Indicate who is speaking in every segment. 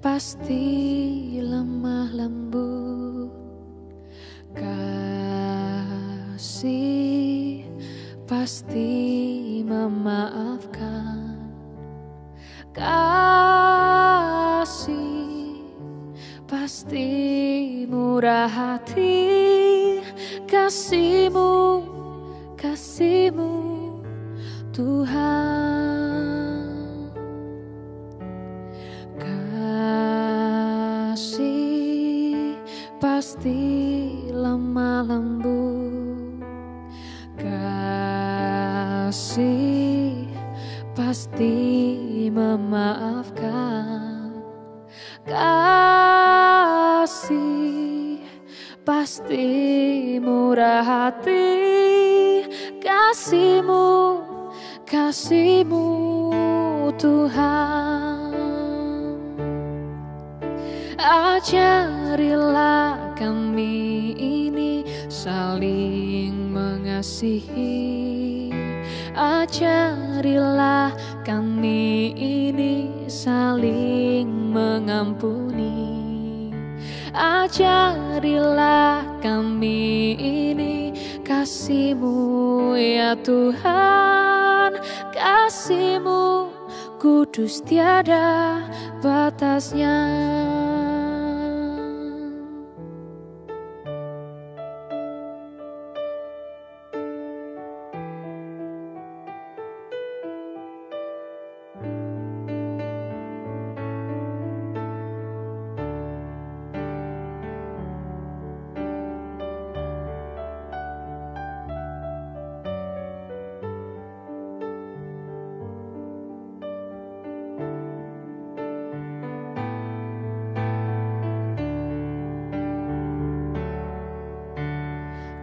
Speaker 1: pasti lemah lembut. Kasih pasti memaafkan. Kasih pasti murah hati. Kasih-Mu, kasih-Mu Tuhan. Kasih pasti lemah lembut. Kasih pasti memaafkan. Kasih pasti murah hati. Kasih-Mu, kasih-Mu Tuhan. Ajarilah kami ini saling mengasihi. Ajarilah kami ini saling mengampuni. Ajarilah kami ini kasih-Mu ya Tuhan. Kasih-Mu kudus tiada batasnya.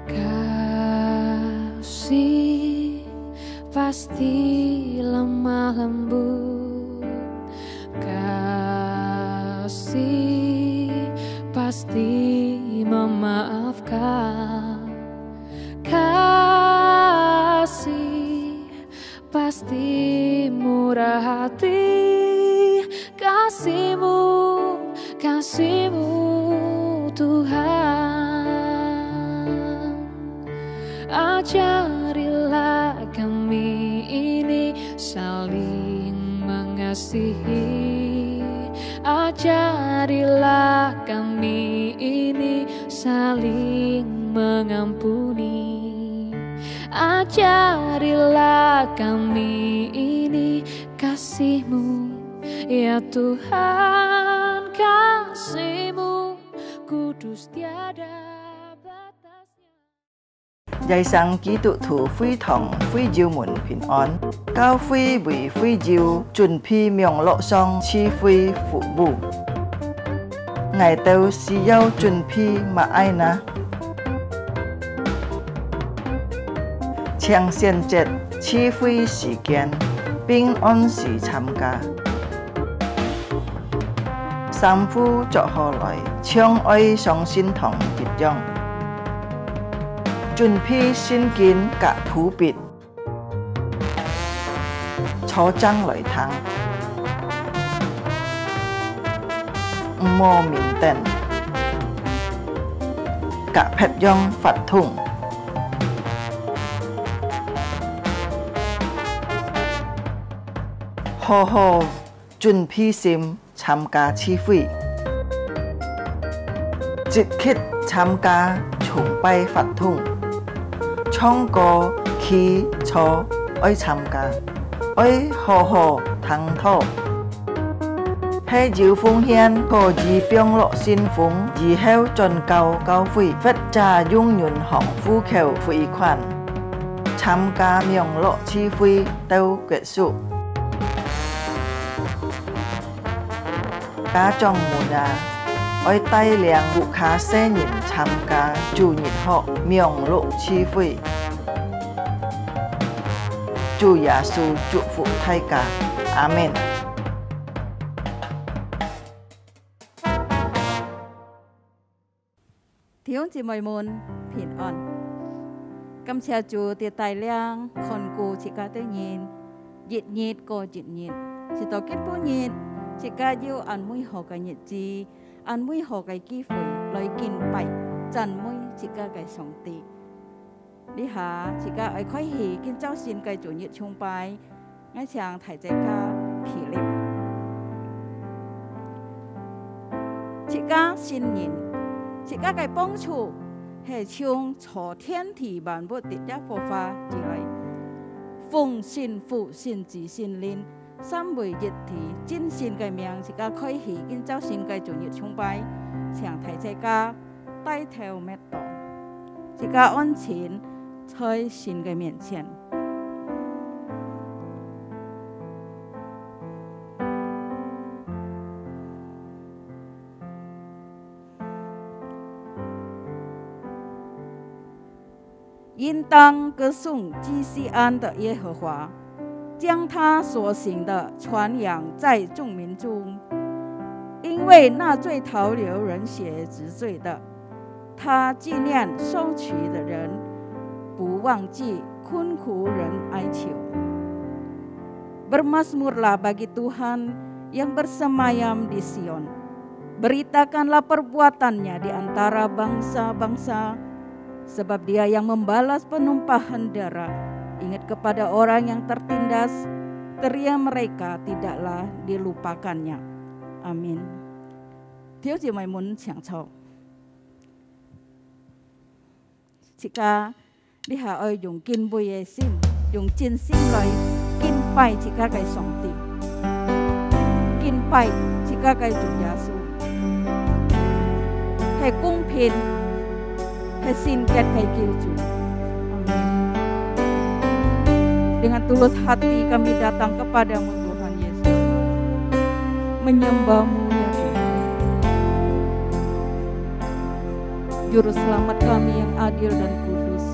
Speaker 1: Kasih pasti lemah lembut. Kasih pasti memaafkan. Kasih pasti murah hati. Kasih-Mu, kasih-Mu Tuhan. Ajarilah kami ini saling mengasihi. Ajarilah kami ini saling mengampuni. Ajarilah kami ini kasih-Mu ya Tuhan. Kasih-Mu kudus tiada batasnya.
Speaker 2: 在生基督徒會堂會照門平安，教會為會照準備名錄上賜會服務。我哋需要準備乜嘢呢？請選擇賜會時間，並按時參加。三夫作下來，將愛上心堂結帳。準備聖經及譜別，初章來聽，唔好面等，及撇樣發通，好好準備心參加聚會，積極參加崇拜發通。唱歌、祈禱愛參加，愛好好聽禱，係要奉獻可以幫落信奉，以後進教教會，或者用銀行戶口匯款，參加名錄聚會到結束。家長們啊，愛帶領顧客新人參加主日學名錄聚會。主耶穌祝福大家，阿們。
Speaker 3: 弟兄姊妹們平安，感謝主嘅帶領，看顧自家的人，日日過日日，直到結婚日， จิกาเยี่ยวอันมุยหอกายจีอันมุยหอกายกี้ฝอยลอยกินไปจันมุยจิกาไก่สองตีดิหาจิกาไอ้ค่อยหีกินเจ้าสินไก่จุญยึดชงไปง่ายช่างถ่ายใจกาขี่เล็บจิกาสินยินจิกาไก่ป้องชูเหตุชงฉอเทียนถี่บานบดติดยาโฟฟ้าจีไรฟงสินฝูสินจีสินลินซ้ำบ่อยยึดถี่จิ้นสินไก่เมียงจิกาค่อยหีกินเจ้าสินไก่จุญยึดชงไปช่างถ่ายใจกาใต้แถวเม็ดต่อจิกาอ้อนฉิน在神嘅面前，应当歌颂基西安的耶和华，将他所行的传扬在众民中，因为那最逃流人血之罪的，他纪念受取的人。不忘记困苦人哀求. Bermazmurlah bagi Tuhan yang bersemayam di Sion. Beritakanlah perbuatannya di antara bangsa-bangsa, sebab Dia yang membalas penumpahan darah. Ingat kepada orang yang tertindas, teriak mereka tidaklah dilupakannya. Amin. Thiếu gì mày muốn chẳng cho. Jika đi hạ ơi dùng kinh bùi sim dùng chín sim rồi kinh bay chỉ cả cái sòng tì kinh bay chỉ cả cái chủ giá su hay cung phiền hay xin kết hay kêu chủ. Amin. Dengan tulus hati kami datang kepadamu Tuhan Yesus, menyembahmu ya Tuhan, Juru Selamat kami yang adil dan kudus.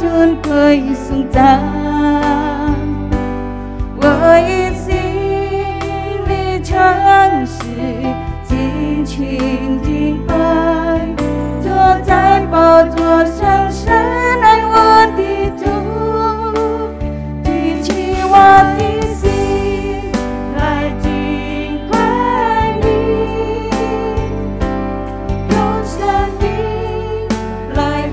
Speaker 4: Chun khơi sung trang với xin lý trang sự chính trình trình bay cho trái bao cho sáng sáng anh muốn đi tu thì chỉ hoa đi xin lại trình quay đi không xa đi lại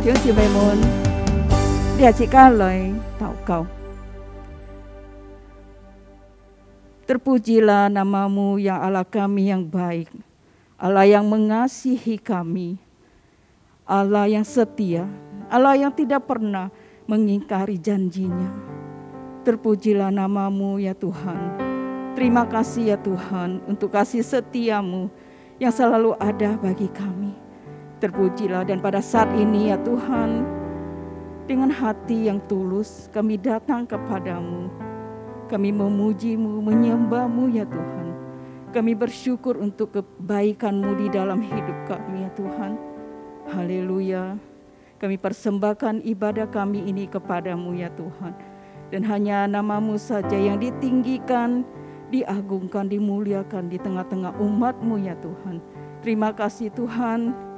Speaker 3: 弟兄姐妹们，列起家来祷告。Terpujilah nama-Mu ya Allah kami yang baik, Allah yang mengasihi kami, Allah yang setia, Allah yang tidak pernah mengingkari janjinya. Terpujilah nama-Mu ya Tuhan. Terima kasih ya Tuhan untuk kasih setia-Mu yang selalu ada bagi kami. Terpujilah, dan pada saat ini ya Tuhan, dengan hati yang tulus kami datang kepadamu. Kami memuji-Mu, menyembah-Mu ya Tuhan. Kami bersyukur untuk kebaikan-Mu di dalam hidup kami ya Tuhan. Haleluya. Kami persembahkan ibadah kami ini kepadamu ya Tuhan. Dan hanya nama-Mu saja yang ditinggikan, diagungkan, dimuliakan di tengah-tengah umat-Mu ya Tuhan. Terima kasih Tuhan.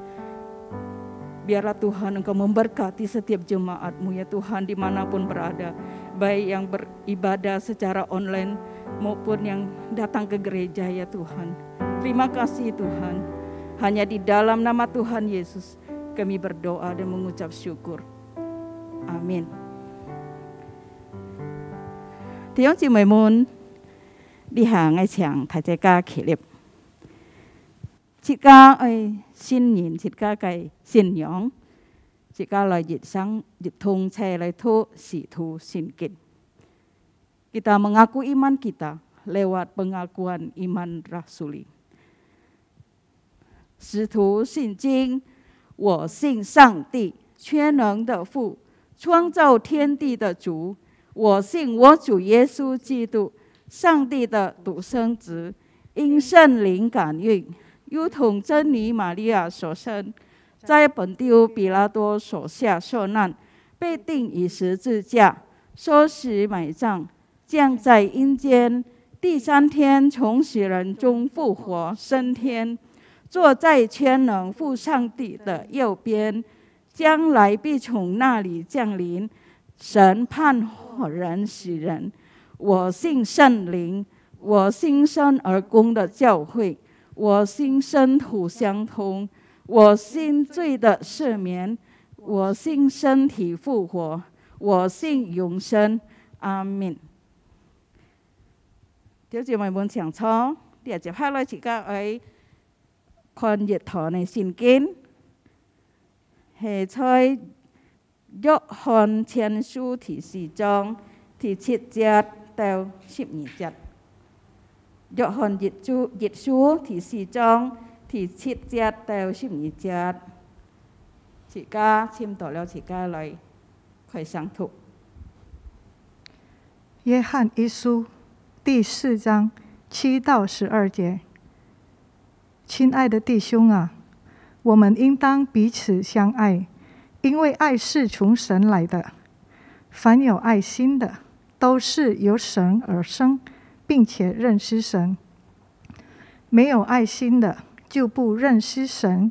Speaker 3: Biarlah Tuhan Engkau memberkati setiap jemaat-Mu ya Tuhan dimanapun berada. Baik yang beribadah secara online maupun yang datang ke gereja ya Tuhan. Terima kasih Tuhan. Hanya di dalam nama Tuhan Yesus kami berdoa dan mengucap syukur. Amin. 弟兄姊妹們，你行嘅場大家起立。自家嘅新年，自家嘅信仰，自家來熱生熱通車來tuh situ sinkin. Kita mengaku iman kita lewat pengakuan iman rasuli. 使徒信经，我信上帝，全能的父，创造天地的主。我信我主耶稣基督，上帝的独生子，因圣灵感孕，如同真女玛利亚所生，在本丢比拉多手下受难，被钉于十字架，受死埋葬，降在阴间，第三天从死人中复活升天，坐在全能父上帝的右边，将来必从那里降临，审判活人死人。我信圣灵，我信生而公的教会，我信生土相通，我信罪的赦免，我信身体复活，我信永生。阿們。弟兄姊妹們請坐，第二節拍來自家喺看熱堂嘅聖經，係在約翰前書第4章第7節到12節。約翰熱書第4章第7節到12節，自家簽到了，自家嚟開上圖。
Speaker 5: 約翰一書第4章7到12節。親愛的弟兄啊，我們應當彼此相愛，因為愛是從神來的。凡有愛心的，都是由神而生，並且認識神。沒有愛心的，就不認識神，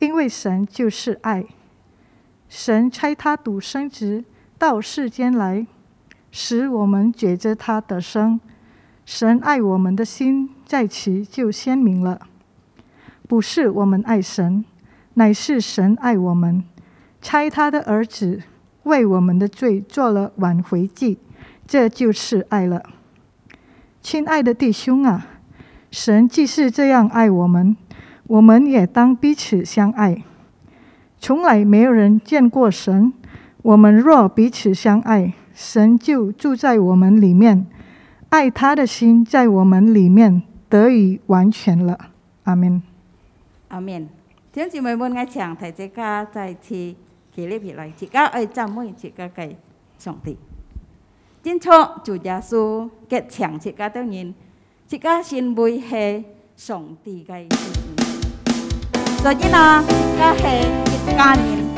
Speaker 5: 因為神就是愛。神差他獨生子到世間來，使我們覺着他的生。神愛我們的心在此就鮮明了。不是我們愛神，乃是神愛我們，差他的兒子為我們的罪做了挽回祭，這就是愛了。親愛的弟兄啊，神既是這樣愛我們，我們也當彼此相愛。從來沒有人見過神，我們若彼此相愛，神就住在我們裡面，愛他的心在我們裡面得以完全了。阿們。
Speaker 3: 阿們。弟兄姊妹們，我請大家再次起立起來，自家愛讚美自家嘅上帝。今初主耶穌嘅請自家當然，自家先會係上帝嘅事。所以呢，自家係一家人。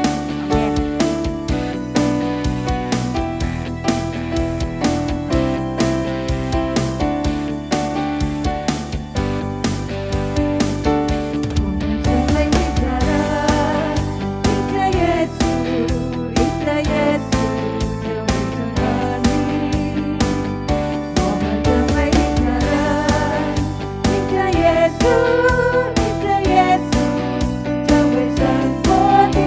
Speaker 4: 耶稣，成为生活的。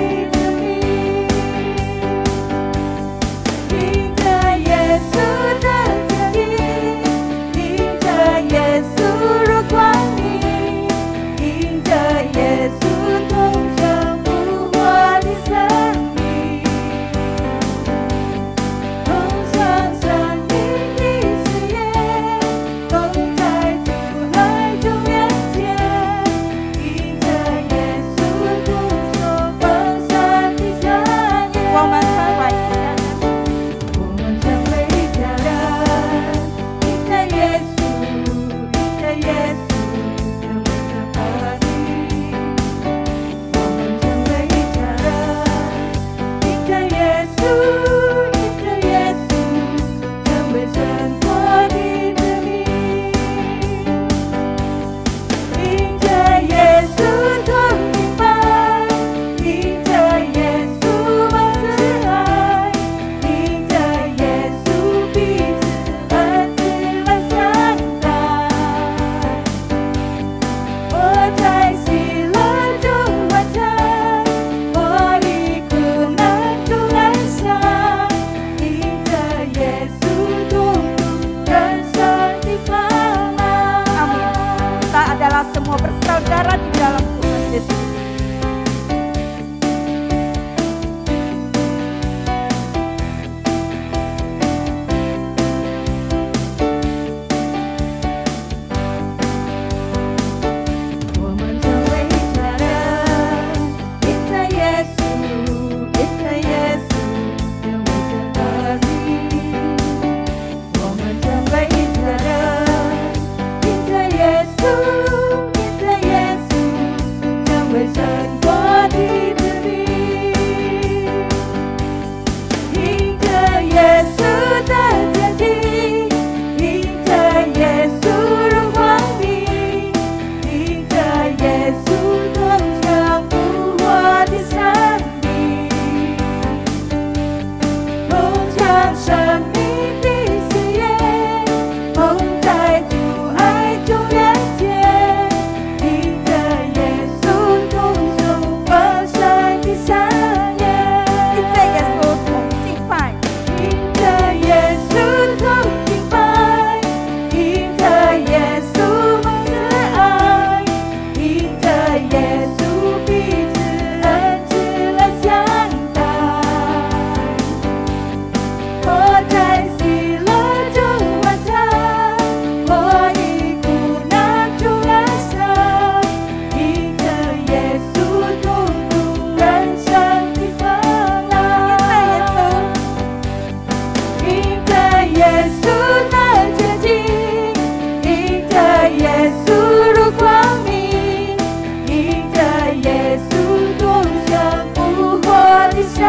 Speaker 4: 生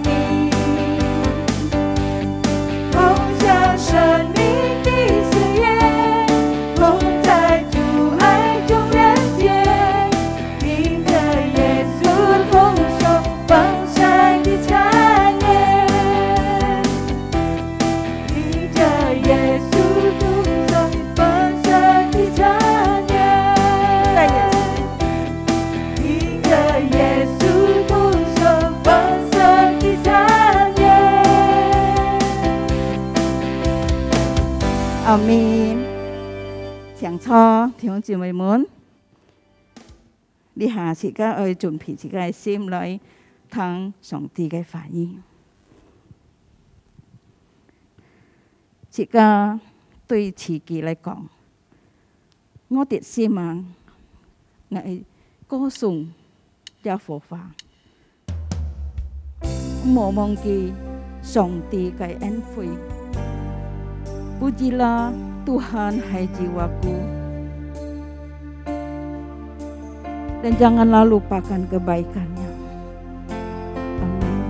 Speaker 4: 命，同享生命的喜悦，同在主爱中人间，凭着耶稣同受丰盛的产业，凭着耶稣同受丰盛的产业，凭着耶稣同受丰盛的产业。
Speaker 3: 阿們。上初弟兄姊妹們，你下自家去準備自己嘅心來聽上帝嘅話語。自家對自己嚟講，我哋希望係歌頌耶和華，冇忘記上帝嘅恩惠。Pujilah Tuhan hai jiwaku, dan janganlah lupakan kebaikannya. Amin.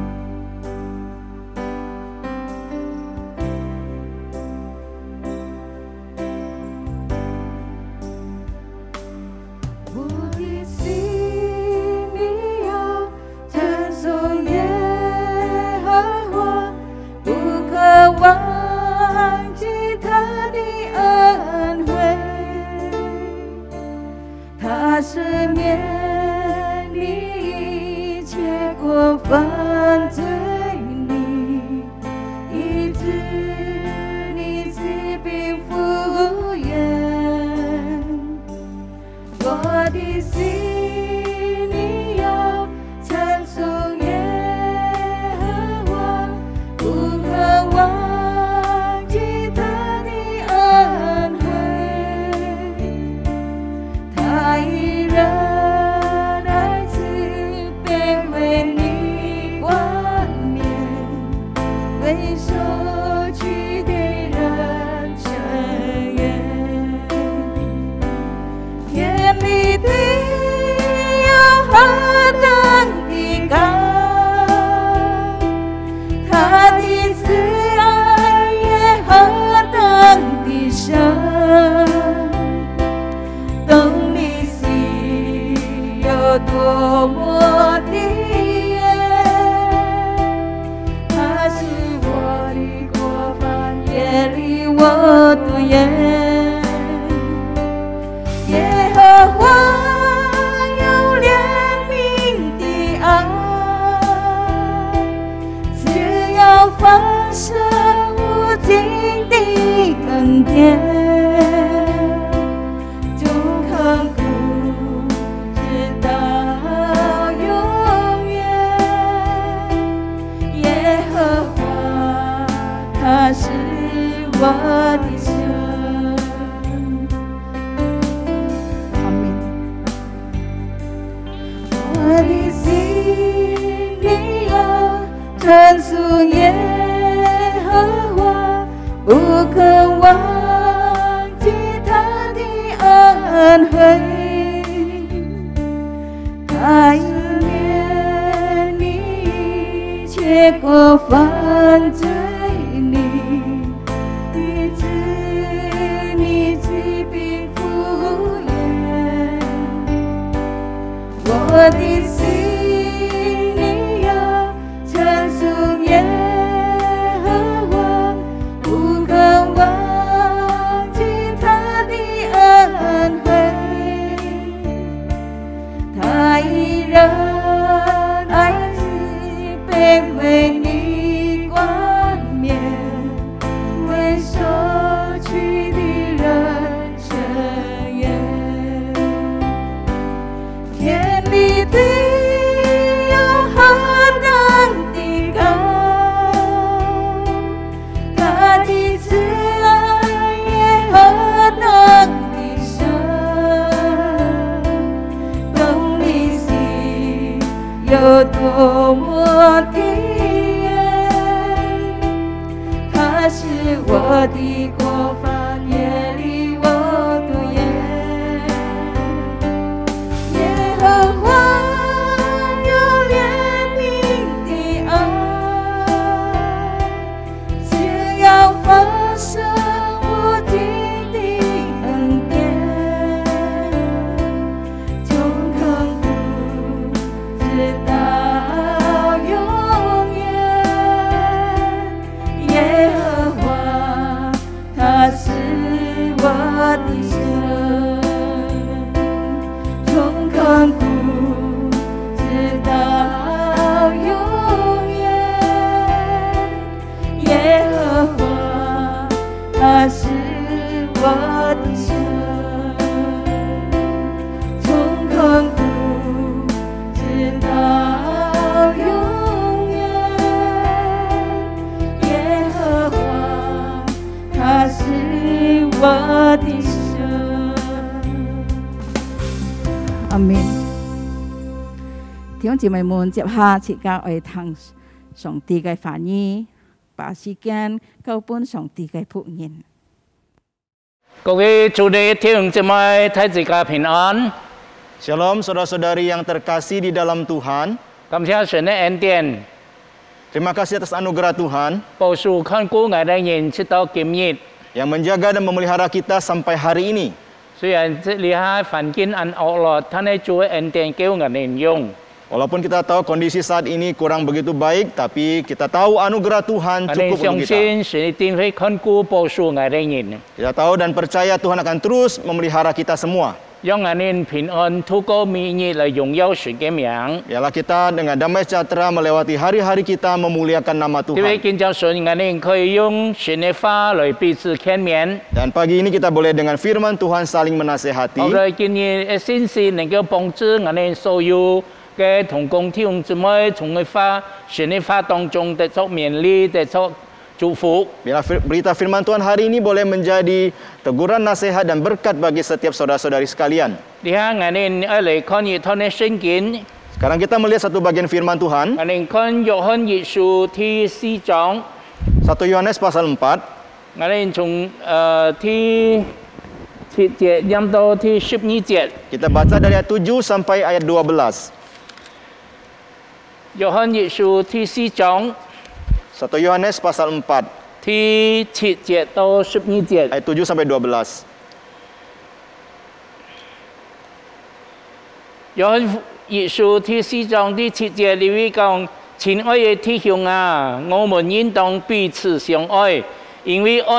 Speaker 4: Di sini ya 찬송 Yehova, bukan忘记他的恩惠，他赦免你一切过犯罪你，医治你疾病复原。我的心里要찬송耶和华，不可忘记他的恩惠，他以仁爱慈悲为你冠冕，为受屈的人伸冤。天比地有何等的高，他的慈爱也何等的深，懂你心有多么的远，他是我的过犯，也离我多远。耶和华有怜悯的爱，只要丰盛无尽的恩典，从亘古直到永远。耶和华他是我的神。我的心里要찬송耶和华，不可忘记他的恩惠，他赦免你一切过犯罪你，医治你疾病复原。我的心里要찬송耶和华，不可忘记他的恩惠，他以仁爱慈悲为你冠冕，为受屈的人伸冤。天比地有何等的高，他的慈爱也何等的深，懂你心有多么的远，他是我的过犯，也离我多远。耶和华有怜悯的
Speaker 3: 兄姊妹們，接下自家愛聽上帝嘅話語，把時間交俾上帝嘅僕人。
Speaker 6: 各位主內弟兄姊妹，大家平安。
Speaker 7: Shalom saudara-saudari yang terkasih di dalam Tuhan.
Speaker 6: 感謝神的恩典，
Speaker 7: Terima kasih atas anugerah Tuhan
Speaker 6: 保守看顧我哋人直到今日。
Speaker 7: yang menjaga dan memelihara kita sampai hari ini.
Speaker 6: 雖然這裡下環境很惡劣，但係主嘅恩典叫我哋用。
Speaker 7: Walaupun kita tahu kondisi saat ini kurang begitu baik, tapi kita tahu anugerah Tuhan
Speaker 6: 我哋
Speaker 7: cukup
Speaker 6: 相
Speaker 7: untuk kita.
Speaker 6: 信神一定會看顧保守我哋人，
Speaker 7: Kita tahu dan percaya Tuhan akan terus memelihara kita semua.
Speaker 6: 讓我哋平安透過每日嚟榮耀神嘅名。
Speaker 7: Biarlah kita dengan damai sejahtera melewati hari-hari kita memuliakan nama
Speaker 6: 呢位
Speaker 7: Tuhan.
Speaker 6: 見證信，我哋可以用神嘅話嚟彼此勸勉。
Speaker 7: Dan pagi ini kita boleh dengan firman Tuhan saling menasehati.
Speaker 6: 我哋今日嘅信息能夠幫助我哋所有嘅同工弟兄姊妹，從嘅話神嘅話當中得到勉勵，得到祝福。
Speaker 7: Biarlah berita firman Tuhan hari ini boleh menjadi teguran, nasihat, dan berkat bagi setiap saudara-saudari sekalian.
Speaker 6: 呢下我哋嚟看一趟嘅聖經，
Speaker 7: Sekarang kita melihat satu bagian firman Tuhan.
Speaker 6: 我哋看約翰一書第4章，
Speaker 7: 1 Yohanes pasal 4.
Speaker 6: 我哋從第7節念到第12節。
Speaker 7: Kita baca dari ayat 7 sampai ayat 12.
Speaker 6: 約翰一書第4章
Speaker 7: 1 Yohanes pasal 4
Speaker 6: 第7節到12節。
Speaker 7: ayat 7 sampai 12.
Speaker 6: 約翰一書第4章第7節裏面講：親愛的弟兄啊，我們應當彼此相愛，因為愛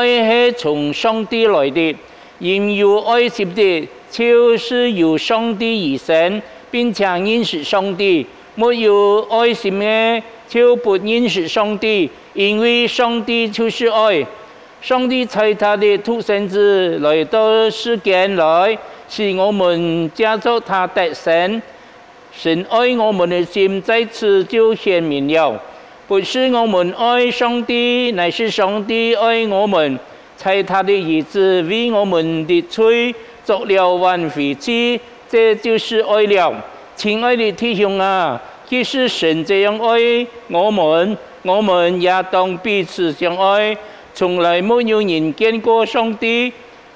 Speaker 6: 係從上帝來的。因有愛心的，就是由上帝而生，並且認識上帝；沒有愛心的，就不認識上帝，因為上帝就是愛。上帝差他的獨生子來到世間來，使我們藉着他得生。神愛我們的心在此就顯明了，不是我們愛上帝，乃是上帝愛我們，差他的兒子為我們的罪作了挽回祭，這就是愛了。親愛的弟兄啊，既是神這樣愛我們也當彼此相愛。從來沒有人見過上帝，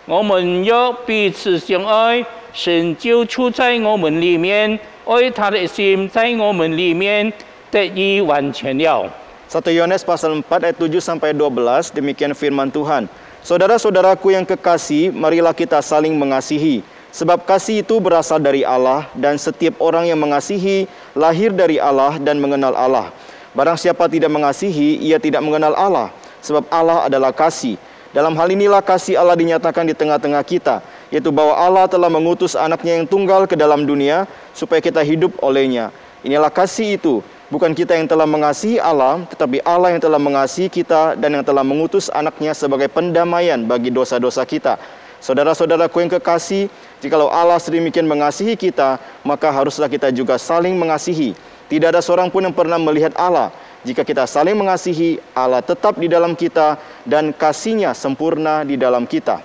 Speaker 6: 我們若彼此相愛，神就住在我們裡面，愛他的心在我們裡面得以完全了。
Speaker 7: 1 Yohanes pasal 4 ayat 7 sampai 12, demikian firman Tuhan. Saudara-saudaraku yang kekasih, marilah kita saling mengasihi. Sebab kasih itu berasal dari Allah, dan setiap orang yang mengasihi lahir dari Allah dan mengenal Allah. Barang siapa tidak mengasihi, ia tidak mengenal Allah, sebab Allah adalah kasih. Dalam hal inilah kasih Allah dinyatakan di tengah-tengah kita, yaitu bahwa Allah telah mengutus anaknya yang tunggal ke dalam dunia, supaya kita hidup olehnya. Inilah kasih itu, bukan kita yang telah mengasihi Allah, tetapi Allah yang telah mengasihi kita dan yang telah mengutus anaknya sebagai pendamaian bagi dosa-dosa kita. Saudara-saudaraku yang kekasih, jikalau Allah sedemikian mengasihi kita, maka haruslah kita juga saling mengasihi. Tidak ada seorang pun yang pernah melihat Allah. Jika kita saling mengasihi, Allah tetap di dalam kita dan kasih-Nya sempurna di dalam kita.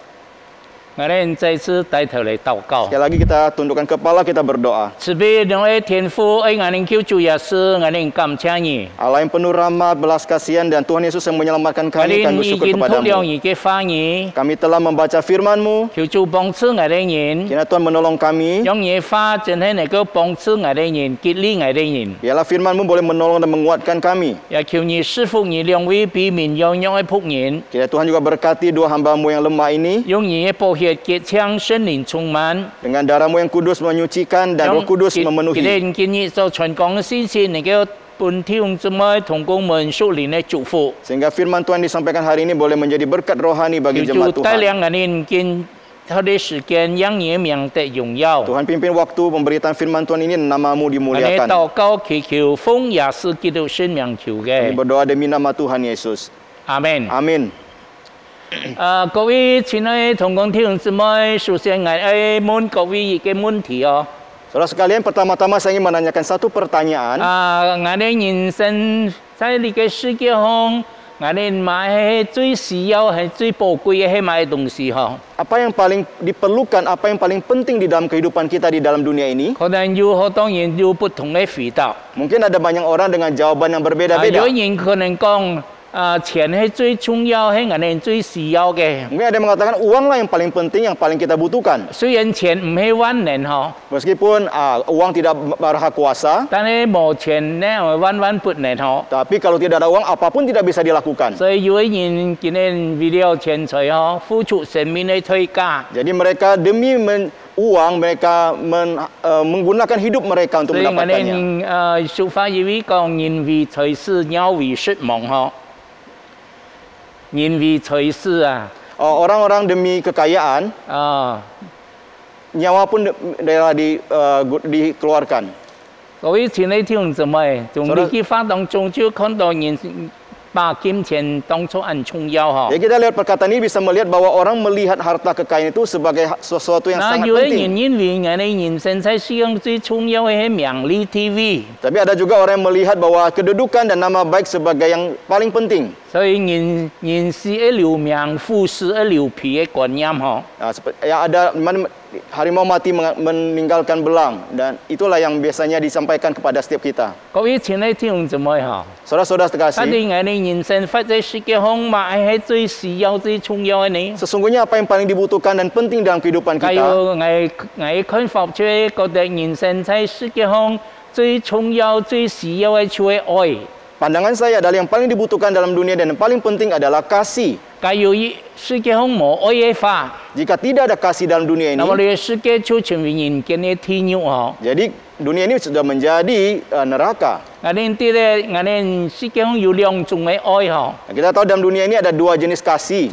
Speaker 6: 我哋再次抬頭嚟禱告。
Speaker 7: Sekali lagi kita tundukkan kepala, kita berdoa.
Speaker 6: 慈悲兩位天父，愛我哋救主耶穌，我哋感謝你。
Speaker 7: Allah yang penuh rahmat, belas kasihan, dan Tuhan Yesus yang menyelamatkan
Speaker 6: 我
Speaker 7: kami,
Speaker 6: 哋
Speaker 7: kami
Speaker 6: 已
Speaker 7: bersyukur
Speaker 6: 經讀了
Speaker 7: kepadamu.
Speaker 6: 你嘅話語，
Speaker 7: Kami telah membaca firman-Mu,
Speaker 6: 求主幫助我哋人，
Speaker 7: kiranya Tuhan menolong kami.
Speaker 6: 讓你嘅話真係能夠幫助我哋人，激勵我哋人。
Speaker 7: Biarlah firman-Mu boleh menolong dan menguatkan kami.
Speaker 6: 也求你賜福你兩位俾面讓兩位僕人，
Speaker 7: Kiranya Tuhan juga berkati dua hamba-Mu yang lemah ini,
Speaker 6: 用你嘅寶血潔淨聖靈充滿。
Speaker 7: dengan darah-Mu yang kudus menyucikan dan Roh Kudus
Speaker 6: 佢
Speaker 7: memenuhi.
Speaker 6: 哋建議就傳講嘅信息能夠本弟兄姊妹同工們屬靈嘅祝福。
Speaker 7: Sehingga firman Tuhan disampaikan hari ini boleh menjadi berkat rohani bagi
Speaker 6: 求
Speaker 7: jemaat
Speaker 6: 主帶
Speaker 7: Tuhan.
Speaker 6: 領我哋見他的時間，讓你嘅名得榮耀。
Speaker 7: Tuhan pimpin waktu pemberitaan firman Tuhan ini, nama-Mu
Speaker 6: 我哋
Speaker 7: dimuliakan.
Speaker 6: 禱告祈求奉耶穌基督聖名求
Speaker 7: Kami
Speaker 6: 嘅，
Speaker 7: berdoa demi nama Tuhan Yesus.
Speaker 6: 阿門。
Speaker 7: Amin.
Speaker 6: 各位親愛同工弟兄姊妹，首先我哋問各位一個問題哦。
Speaker 7: Saudara sekalian, pertama-tama saya ingin menanyakan satu pertanyaan.
Speaker 6: 我哋人生在呢個世界上，
Speaker 7: Apa yang paling diperlukan, apa yang paling penting di dalam kehidupan kita di dalam dunia ini? Mungkin ada banyak orang dengan jawaban yang berbeda-beda. Mungkin ada yang mengatakan uanglah yang paling penting, yang paling kita butuhkan. Meskipun uang tidak berhak kuasa, tapi kalau tidak ada uang, apapun tidak bisa dilakukan. Jadi mereka demi uang, mereka menggunakan hidup mereka untuk mendapatkannya. Orang-orang demi kekayaan, nyawa pun dikeluarkan. Jadi kita lihat perkataan ini bisa melihat bahwa orang melihat harta kekayaan itu sebagai sesuatu yang sangat penting. Tapi ada juga orang yang melihat bahwa kedudukan dan nama baik sebagai yang paling penting. Ada harimau mati meninggalkan belang, dan itulah yang biasanya disampaikan kepada setiap kita. Saudara-saudara terkasih, sesungguhnya apa yang paling dibutuhkan dan penting dalam kehidupan kita? Pandangan saya adalah yang paling dibutuhkan dalam dunia dan yang paling penting adalah kasih. Jika tidak ada kasih dalam dunia ini, jadi dunia ini sudah menjadi neraka. Kita tahu dalam dunia ini ada dua jenis kasih.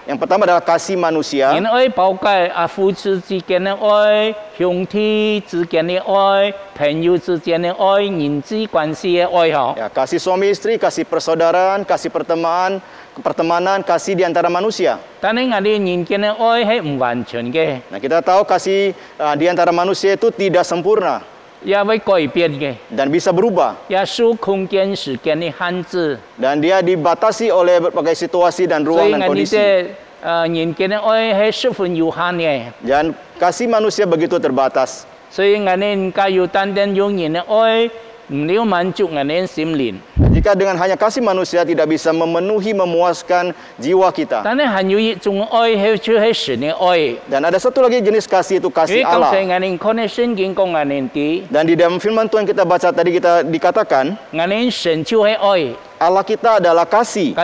Speaker 7: Yang pertama adalah kasih manusia. Ya, kasih suami istri, kasih persaudaraan, kasih pertemanan, kasih di antara manusia. Nah, kita tahu kasih di antara manusia itu tidak sempurna dan bisa berubah. Dan dia dibatasi oleh berbagai situasi dan ruang dan kondisi. Dan kasih manusia begitu terbatas. Jika dengan hanya kasih manusia tidak bisa memuaskan jiwa kita. Dan ada satu lagi jenis kasih, itu kasih Allah. Dan di dalam firman Tuhan kita baca tadi, kita dikatakan Allah kita adalah kasih.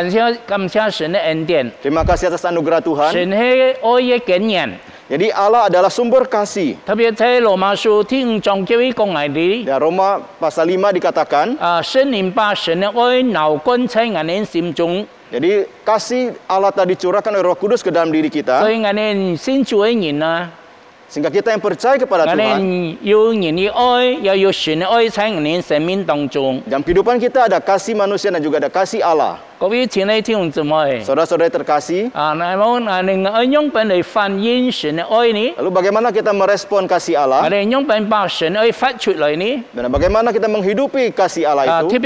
Speaker 7: Terima kasih atas anugerah Tuhan. Jadi Allah adalah sumber kasih. Dan Roma pasal 5 dikatakan, jadi kasih Allah tadi curahkan oleh Roh Kudus ke dalam diri kita, sehingga kita yang percaya kepada Tuhan, dalam kehidupan kita ada kasih manusia dan juga ada kasih Allah. Saudara-saudara terkasih, lalu bagaimana kita merespon kasih Allah? Dan bagaimana kita menghidupi kasih Allah itu?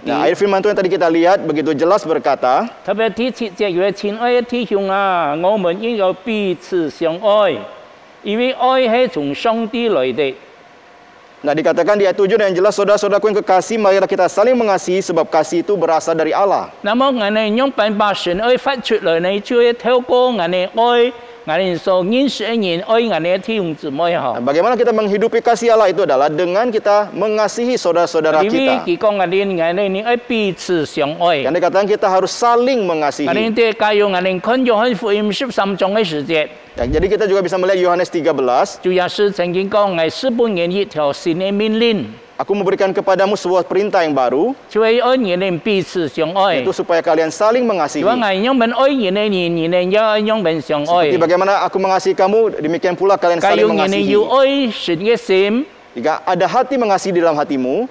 Speaker 7: Nah, ayat firman Tuhan tadi kita lihat begitu jelas berkata, nah, dikatakan di ayat 7 yang jelas, saudara-saudaraku yang kekasih, marilah kita saling mengasihi sebab kasih itu berasal dari Allah. Nah, bagaimana kita menghidupi kasih Allah itu adalah dengan kita mengasihi saudara-saudara kita. Yang dikatakan kita harus saling mengasihi. Dan jadi kita juga bisa melihat Yohanes 13. Aku memberikan kepadamu sebuah perintah yang baru, yaitu supaya kalian saling mengasihi. Seperti bagaimana aku mengasihi kamu, demikian pula kalian saling mengasihi. Jika ada hati mengasihi di dalam hatimu,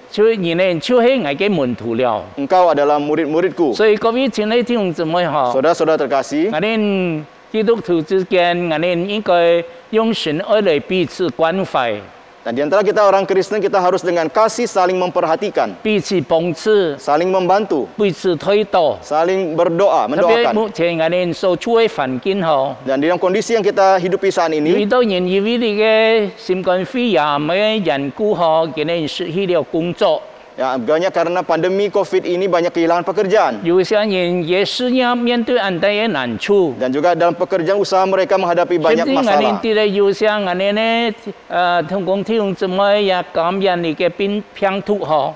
Speaker 7: engkau adalah murid-muridku. Saudara-saudara terkasih, Dan di antara kita orang Kristen, kita harus dengan kasih saling memperhatikan,
Speaker 6: 彼此帮助，
Speaker 7: saling membantu,
Speaker 6: 彼此推导。
Speaker 7: saling berdoa,
Speaker 6: 特别
Speaker 7: mendoakan.
Speaker 6: 目前我哋所處嘅環境嗬，
Speaker 7: Dan di dalam kondisi yang kita hidupi saat
Speaker 6: 遇
Speaker 7: ini,
Speaker 6: 到人因為你嘅新冠肺炎嘅緣故嗬，佢哋失去了工作。
Speaker 7: ya, banyak karena pandemi COVID ini banyak kehilangan pekerjaan.
Speaker 6: 有些人也是要面對很大嘅難處。
Speaker 7: Dan juga dalam pekerjaan usaha mereka menghadapi banyak
Speaker 6: 甚至我哋
Speaker 7: masalah.
Speaker 6: 啲咧有些我哋咧同工弟兄姊妹也感染你嘅病毒嗬。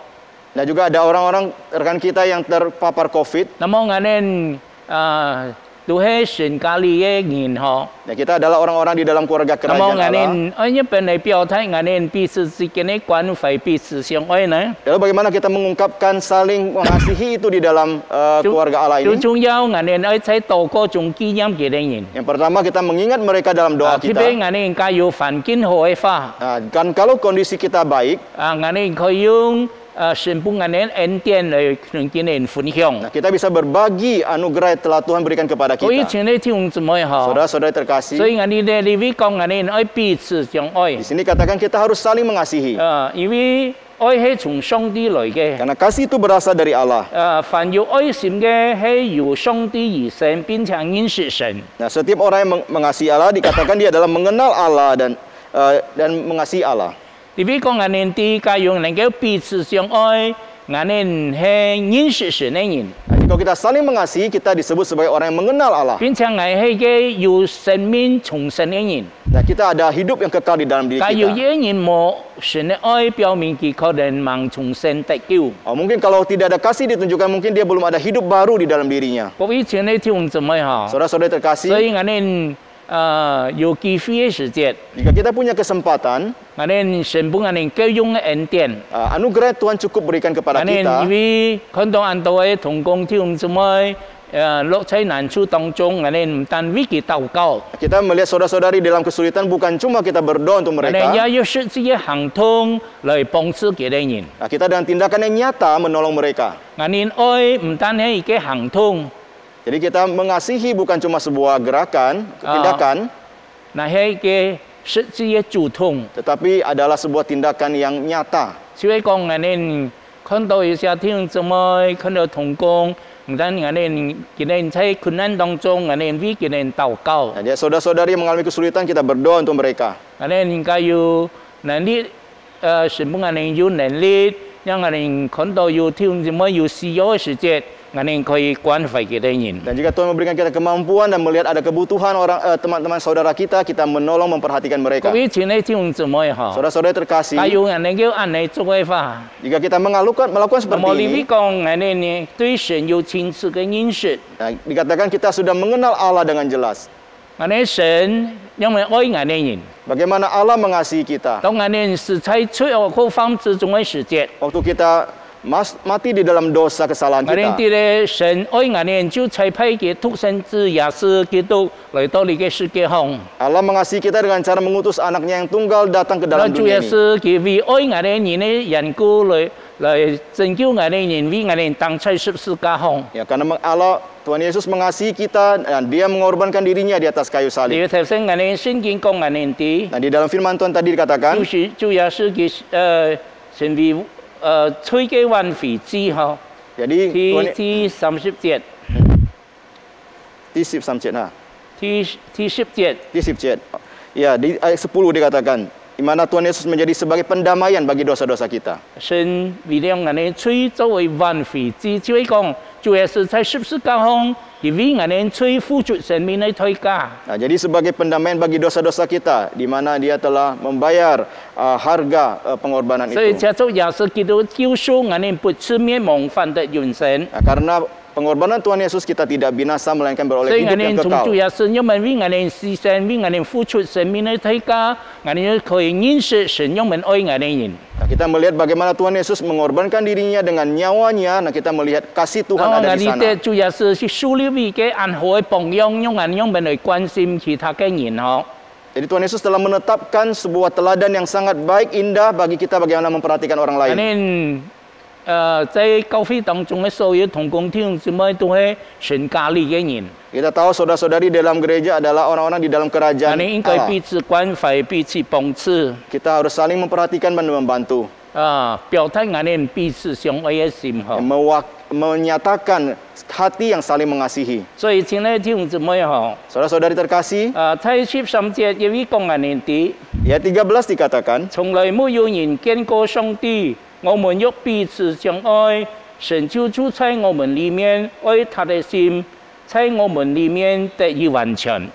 Speaker 7: Dan juga ada orang-orang rekan kita yang terpapar COVID.
Speaker 6: 那麼我哋都係神家裏嘅人嗬。
Speaker 7: Ya, kita adalah orang-orang di dalam keluarga
Speaker 6: 那麼
Speaker 7: kerajaan
Speaker 6: 我
Speaker 7: Allah.
Speaker 6: 哋一般嚟表態，我哋彼此之間嘅關係彼此相愛呢？
Speaker 7: Lalu bagaimana kita mengungkapkan saling mengasihi itu di dalam keluarga Allah
Speaker 6: 最
Speaker 7: ini?
Speaker 6: 重要，我哋喺喺度嗰種紀念嘅人。
Speaker 7: Yang pertama kita mengingat mereka dalam doa
Speaker 6: 特別
Speaker 7: kita.
Speaker 6: 我哋應該要環境好嘅話，
Speaker 7: Nah, kan kalau kondisi kita baik,
Speaker 6: 我哋可以用神父我哋恩典嚟同佢哋分享。
Speaker 7: nah, kita bisa berbagi anugerah yang telah Tuhan berikan kepada
Speaker 6: 所以
Speaker 7: kita.
Speaker 6: 請你聽姊妹嗬，
Speaker 7: Saudara-saudari
Speaker 6: 所
Speaker 7: terkasih,
Speaker 6: 以我哋咧呢位講我哋愛彼此相愛
Speaker 7: di，sini katakan kita harus saling mengasihi.
Speaker 6: 因為愛係從上帝來嘅。
Speaker 7: Karena kasih itu berasal dari Allah.
Speaker 6: 凡有愛心嘅係由上帝而生，並且認識神。
Speaker 7: Nah, setiap orang yang mengasihi Allah dikatakan dia adalah mengenal Allah dan mengasihi Allah.
Speaker 6: 特別講我哋啲家用能夠彼此相愛，我哋係認識神嘅人。
Speaker 7: Nah, kalau kita saling mengasihi, kita disebut sebagai orang yang mengenal Allah.
Speaker 6: 並且我係嘅有生命重生嘅人。
Speaker 7: Nah, kita ada hidup yang kekal di dalam diri
Speaker 6: 假如
Speaker 7: kita.
Speaker 6: 有人冇神嘅愛，表明佢可能盲重生得救。
Speaker 7: Oh, mungkin kalau tidak ada kasih ditunjukkan, mungkin dia belum ada hidup baru di dalam dirinya.
Speaker 6: 各位請你聽姊妹嚇，
Speaker 7: Saudara-saudari
Speaker 6: 所
Speaker 7: terkasih,
Speaker 6: 以我哋有機會嘅時節，
Speaker 7: jika kita punya kesempatan,
Speaker 6: 我哋神本我哋夠用嘅恩典。
Speaker 7: anugerah Tuhan cukup berikan
Speaker 6: 我
Speaker 7: kepada
Speaker 6: 哋
Speaker 7: kita.
Speaker 6: 因為看到很多嘅同工弟兄姊妹，落在難處當中，我哋唔但為佢禱告，
Speaker 7: Kita melihat saudara-saudari dalam kesulitan, bukan cuma kita berdoa untuk
Speaker 6: 我哋
Speaker 7: mereka.
Speaker 6: 也要實際嘅行動來幫助佢哋人。
Speaker 7: Nah, kita dengan tindakan yang nyata menolong mereka.
Speaker 6: 我哋愛唔單係一個行動，
Speaker 7: Jadi kita mengasihi bukan cuma sebuah gerakan, tindakan,
Speaker 6: 那係一個實際嘅主動。
Speaker 7: tetapi adalah sebuah tindakan yang nyata.
Speaker 6: 所以講我哋看到有些弟兄姊妹，看到同工，唔單我哋佢哋喺困難當中，我哋為佢哋禱告，
Speaker 7: Nah, jadi saudara-saudari yang mengalami kesulitan, kita berdoa untuk mereka.
Speaker 6: 我哋應該有能力，神本我哋有能力，讓我哋看到有弟兄姊妹有需要嘅時節，我哋可以關懷佢哋人。
Speaker 7: Dan jika Tuhan memberikan kita kemampuan dan melihat ada kebutuhan teman-teman saudara kita, kita menolong memperhatikan
Speaker 6: 各
Speaker 7: mereka.
Speaker 6: 位請你弟兄姊妹嚇，
Speaker 7: Saudara-saudari terkasih,
Speaker 6: 假如我哋叫按你做嘅話，
Speaker 7: jika kita melakukan
Speaker 6: 那
Speaker 7: seperti
Speaker 6: 麼你
Speaker 7: ini,
Speaker 6: 講我哋對神有清楚嘅認識，
Speaker 7: nah, dikatakan kita sudah mengenal Allah dengan jelas.
Speaker 6: 我哋神因為愛我哋人。
Speaker 7: Bagaimana Allah mengasihi kita.
Speaker 6: 當我哋是在罪惡過犯之中嘅時節，
Speaker 7: Waktu kita mati di dalam dosa kesalahan
Speaker 6: 我哋
Speaker 7: kita,
Speaker 6: 啲咧神愛我哋就差派嘅獨生子耶穌基督來到呢個世界上。
Speaker 7: Allah mengasihi kita dengan cara mengutus anaknya yang tunggal datang ke
Speaker 6: 那
Speaker 7: dalam
Speaker 6: 主耶
Speaker 7: dunia ini.
Speaker 6: 穌佢為愛我哋人嘅緣故來拯救我哋人，為我哋當在十字架上。
Speaker 7: Ya, karena Allah Tuhan Yesus mengasihi kita dan Dia mengorbankan dirinya di atas kayu
Speaker 6: 你
Speaker 7: salib.
Speaker 6: 要提醒我哋聖經講我哋啲，
Speaker 7: Nah, di dalam firman Tuhan tadi dikatakan,
Speaker 6: 就是主耶穌佢成為吹嘅運費之後，
Speaker 7: jadi Tuhan,
Speaker 6: 第30節，
Speaker 7: di 10 nah,
Speaker 6: 第10節。
Speaker 7: di 10. Ya, di ayat 10 dikatakan, di mana Tuhan Yesus menjadi sebagai pendamaian bagi dosa-dosa kita.
Speaker 6: 神為了我哋罪作為挽回之，就係講主耶穌在十字架上，佢為我哋罪付出生命嘅代價。
Speaker 7: Nah, jadi sebagai pendamaian bagi dosa-dosa kita, di mana Dia telah membayar harga pengorbanan
Speaker 6: 所以
Speaker 7: itu.
Speaker 6: 借助耶穌基督救贖我哋不至滅亡，反得永生。
Speaker 7: Nah, karena pengorbanan Tuhan Yesus kita tidak binasa melainkan
Speaker 6: 所
Speaker 7: beroleh
Speaker 6: 以我
Speaker 7: hidup yang
Speaker 6: 哋從主
Speaker 7: kekal.
Speaker 6: 耶穌，因為為我哋犧牲，為我哋付出生命嘅代價，我哋可以認識神，因為愛我哋人。
Speaker 7: Nah, kita melihat bagaimana Tuhan Yesus mengorbankan dirinya dengan nyawanya. Nah, kita melihat kasih Tuhan
Speaker 6: 我
Speaker 7: ada di
Speaker 6: 哋
Speaker 7: sana.
Speaker 6: 嘅主耶穌是樹立一個很好嘅榜樣，用我哋嚟關心其他嘅人嗬。
Speaker 7: Jadi Tuhan Yesus telah menetapkan sebuah teladan yang sangat baik, indah bagi kita bagaimana memperhatikan orang
Speaker 6: 我
Speaker 7: lain.
Speaker 6: 哋在教会当中的所有同工弟兄姊妹都係神家裏嘅人。
Speaker 7: Kita tahu saudara-saudari dalam gereja adalah orang-orang di dalam kerajaan
Speaker 6: 我哋應該
Speaker 7: Allah.
Speaker 6: 彼此關懷、彼此幫助。
Speaker 7: Kita harus saling memperhatikan dan membantu.
Speaker 6: 表達我哋彼此相愛嘅心嗬。
Speaker 7: Menyatakan hati yang saling mengasihi.
Speaker 6: 所以親愛的弟兄姊妹嗬，
Speaker 7: Saudara-saudari terkasih,
Speaker 6: 喺13節有一講我哋啲，
Speaker 7: ayat 13 dikatakan,
Speaker 6: 從來沒有人見過上帝，我們若彼此相愛，神就住在我們裡面，愛他的心在我們裡面得以完全。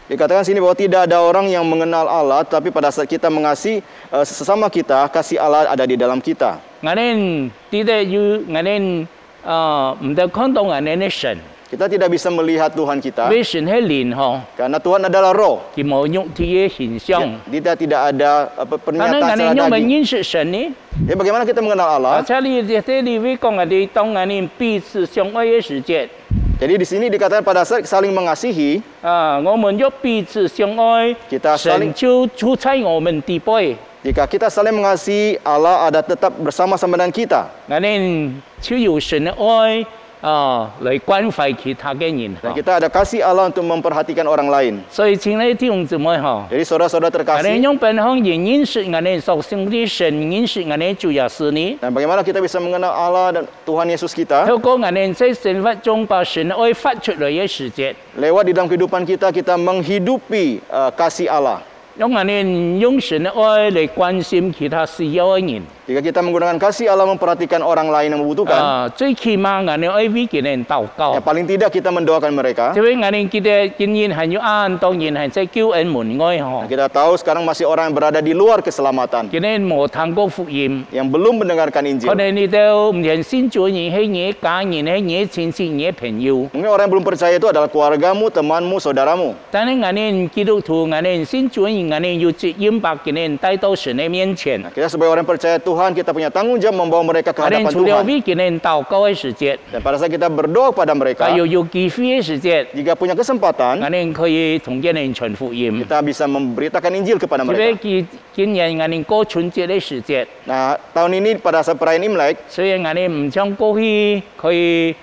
Speaker 7: Dikatakan sini bahwa tidak ada orang yang mengenal Allah, tapi pada saat kita mengasihi sesama kita, kasih Allah ada di dalam kita.
Speaker 6: 我哋啲要我哋唔得看到我哋嘅神，
Speaker 7: Kita tidak bisa melihat Tuhan kita
Speaker 6: 因為神係靈嗬，
Speaker 7: karena Tuhan adalah roh.
Speaker 6: 佢冇肉體嘅形象。
Speaker 7: Tidak ada
Speaker 6: 但係我
Speaker 7: pernyataan
Speaker 6: 哋
Speaker 7: secara
Speaker 6: 因為
Speaker 7: daging.
Speaker 6: 認識神呢？
Speaker 7: Ya, bagaimana kita mengenal Allah?
Speaker 6: 這裡講我哋當我哋彼此相愛嘅時節。
Speaker 7: Jadi di sini dikatakan pada saat saling mengasihi,
Speaker 6: 我們若彼此相愛，
Speaker 7: kita
Speaker 6: 神
Speaker 7: saling
Speaker 6: 就住在我們地背。
Speaker 7: jika kita saling mengasihi, Allah ada tetap bersama-sama dengan kita.
Speaker 6: 我哋就有神嘅愛來關懷其他嘅人。
Speaker 7: Dan kita ada kasih Allah untuk memperhatikan orang lain.
Speaker 6: 所以親愛的弟兄姊妹嗬，
Speaker 7: Jadi saudara-saudara
Speaker 6: 我哋
Speaker 7: terkasih,
Speaker 6: 用本行認識我哋所信的神，認識我哋主耶穌呢？
Speaker 7: dan bagaimana kita bisa mengenal Allah dan Tuhan Yesus kita?
Speaker 6: 透過我哋在生活中把神嘅愛發出來嘅時節，
Speaker 7: Lewat di dalam kehidupan kita, kita menghidupi kasih Allah.
Speaker 6: 用我哋用神嘅愛嚟關心其他需要嘅人。
Speaker 7: Jika kita menggunakan kasih Allah memperhatikan orang lain yang membutuhkan,
Speaker 6: 最起碼我哋愛為佢哋禱告。
Speaker 7: ya paling tidak kita mendoakan mereka.
Speaker 6: 因為我哋記得竟然係要按當然係在救恩門外嗬，
Speaker 7: Kita tahu sekarang masih orang yang berada di luar keselamatan,
Speaker 6: 佢哋冇聽過福音，
Speaker 7: yang belum mendengarkan
Speaker 6: 可
Speaker 7: Injil.
Speaker 6: 能你都唔認信主，你係你家人，係你親戚，你朋友。
Speaker 7: Mungkin orang yang belum percaya itu adalah keluargamu, temanmu, saudaramu.
Speaker 6: 但係我哋基督徒，我哋信主，我哋要責任把佢哋帶到神嘅面前。
Speaker 7: Kita sebagai orang yang percaya Tuhan, kita punya tanggung jawab membawa mereka ke
Speaker 6: 我哋
Speaker 7: hadapan
Speaker 6: 除了
Speaker 7: Tuhan.
Speaker 6: 為佢哋禱告嘅時節，
Speaker 7: Dan pada saat kita berdoa pada mereka,
Speaker 6: 還有機會嘅時節，
Speaker 7: jika punya
Speaker 6: 我
Speaker 7: kesempatan,
Speaker 6: 哋可以同佢哋傳福音。
Speaker 7: kita bisa memberitakan Injil kepada
Speaker 6: 因為
Speaker 7: mereka.
Speaker 6: 今年我哋過春節嘅時節，
Speaker 7: Nah, tahun ini pada saat perayaan Imlek,
Speaker 6: 所以我哋唔想過去可以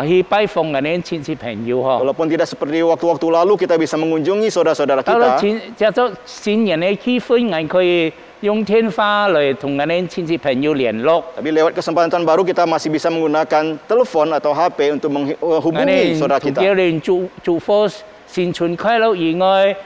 Speaker 6: 去拜訪我哋親戚朋友嗬。
Speaker 7: walaupun tidak seperti waktu-waktu lalu kita bisa mengunjungi saudara-saudara
Speaker 6: 到了
Speaker 7: kita,
Speaker 6: 叫做新年嘅氣氛，我可以用電話嚟同我哋親戚朋友聯絡。
Speaker 7: tapi lewat kesempatan baru kita masih bisa menggunakan telepon atau HP untuk
Speaker 6: 我
Speaker 7: menghubungi
Speaker 6: 哋
Speaker 7: saudara
Speaker 6: 同
Speaker 7: kita.
Speaker 6: 佢哋祝福新春快樂以外，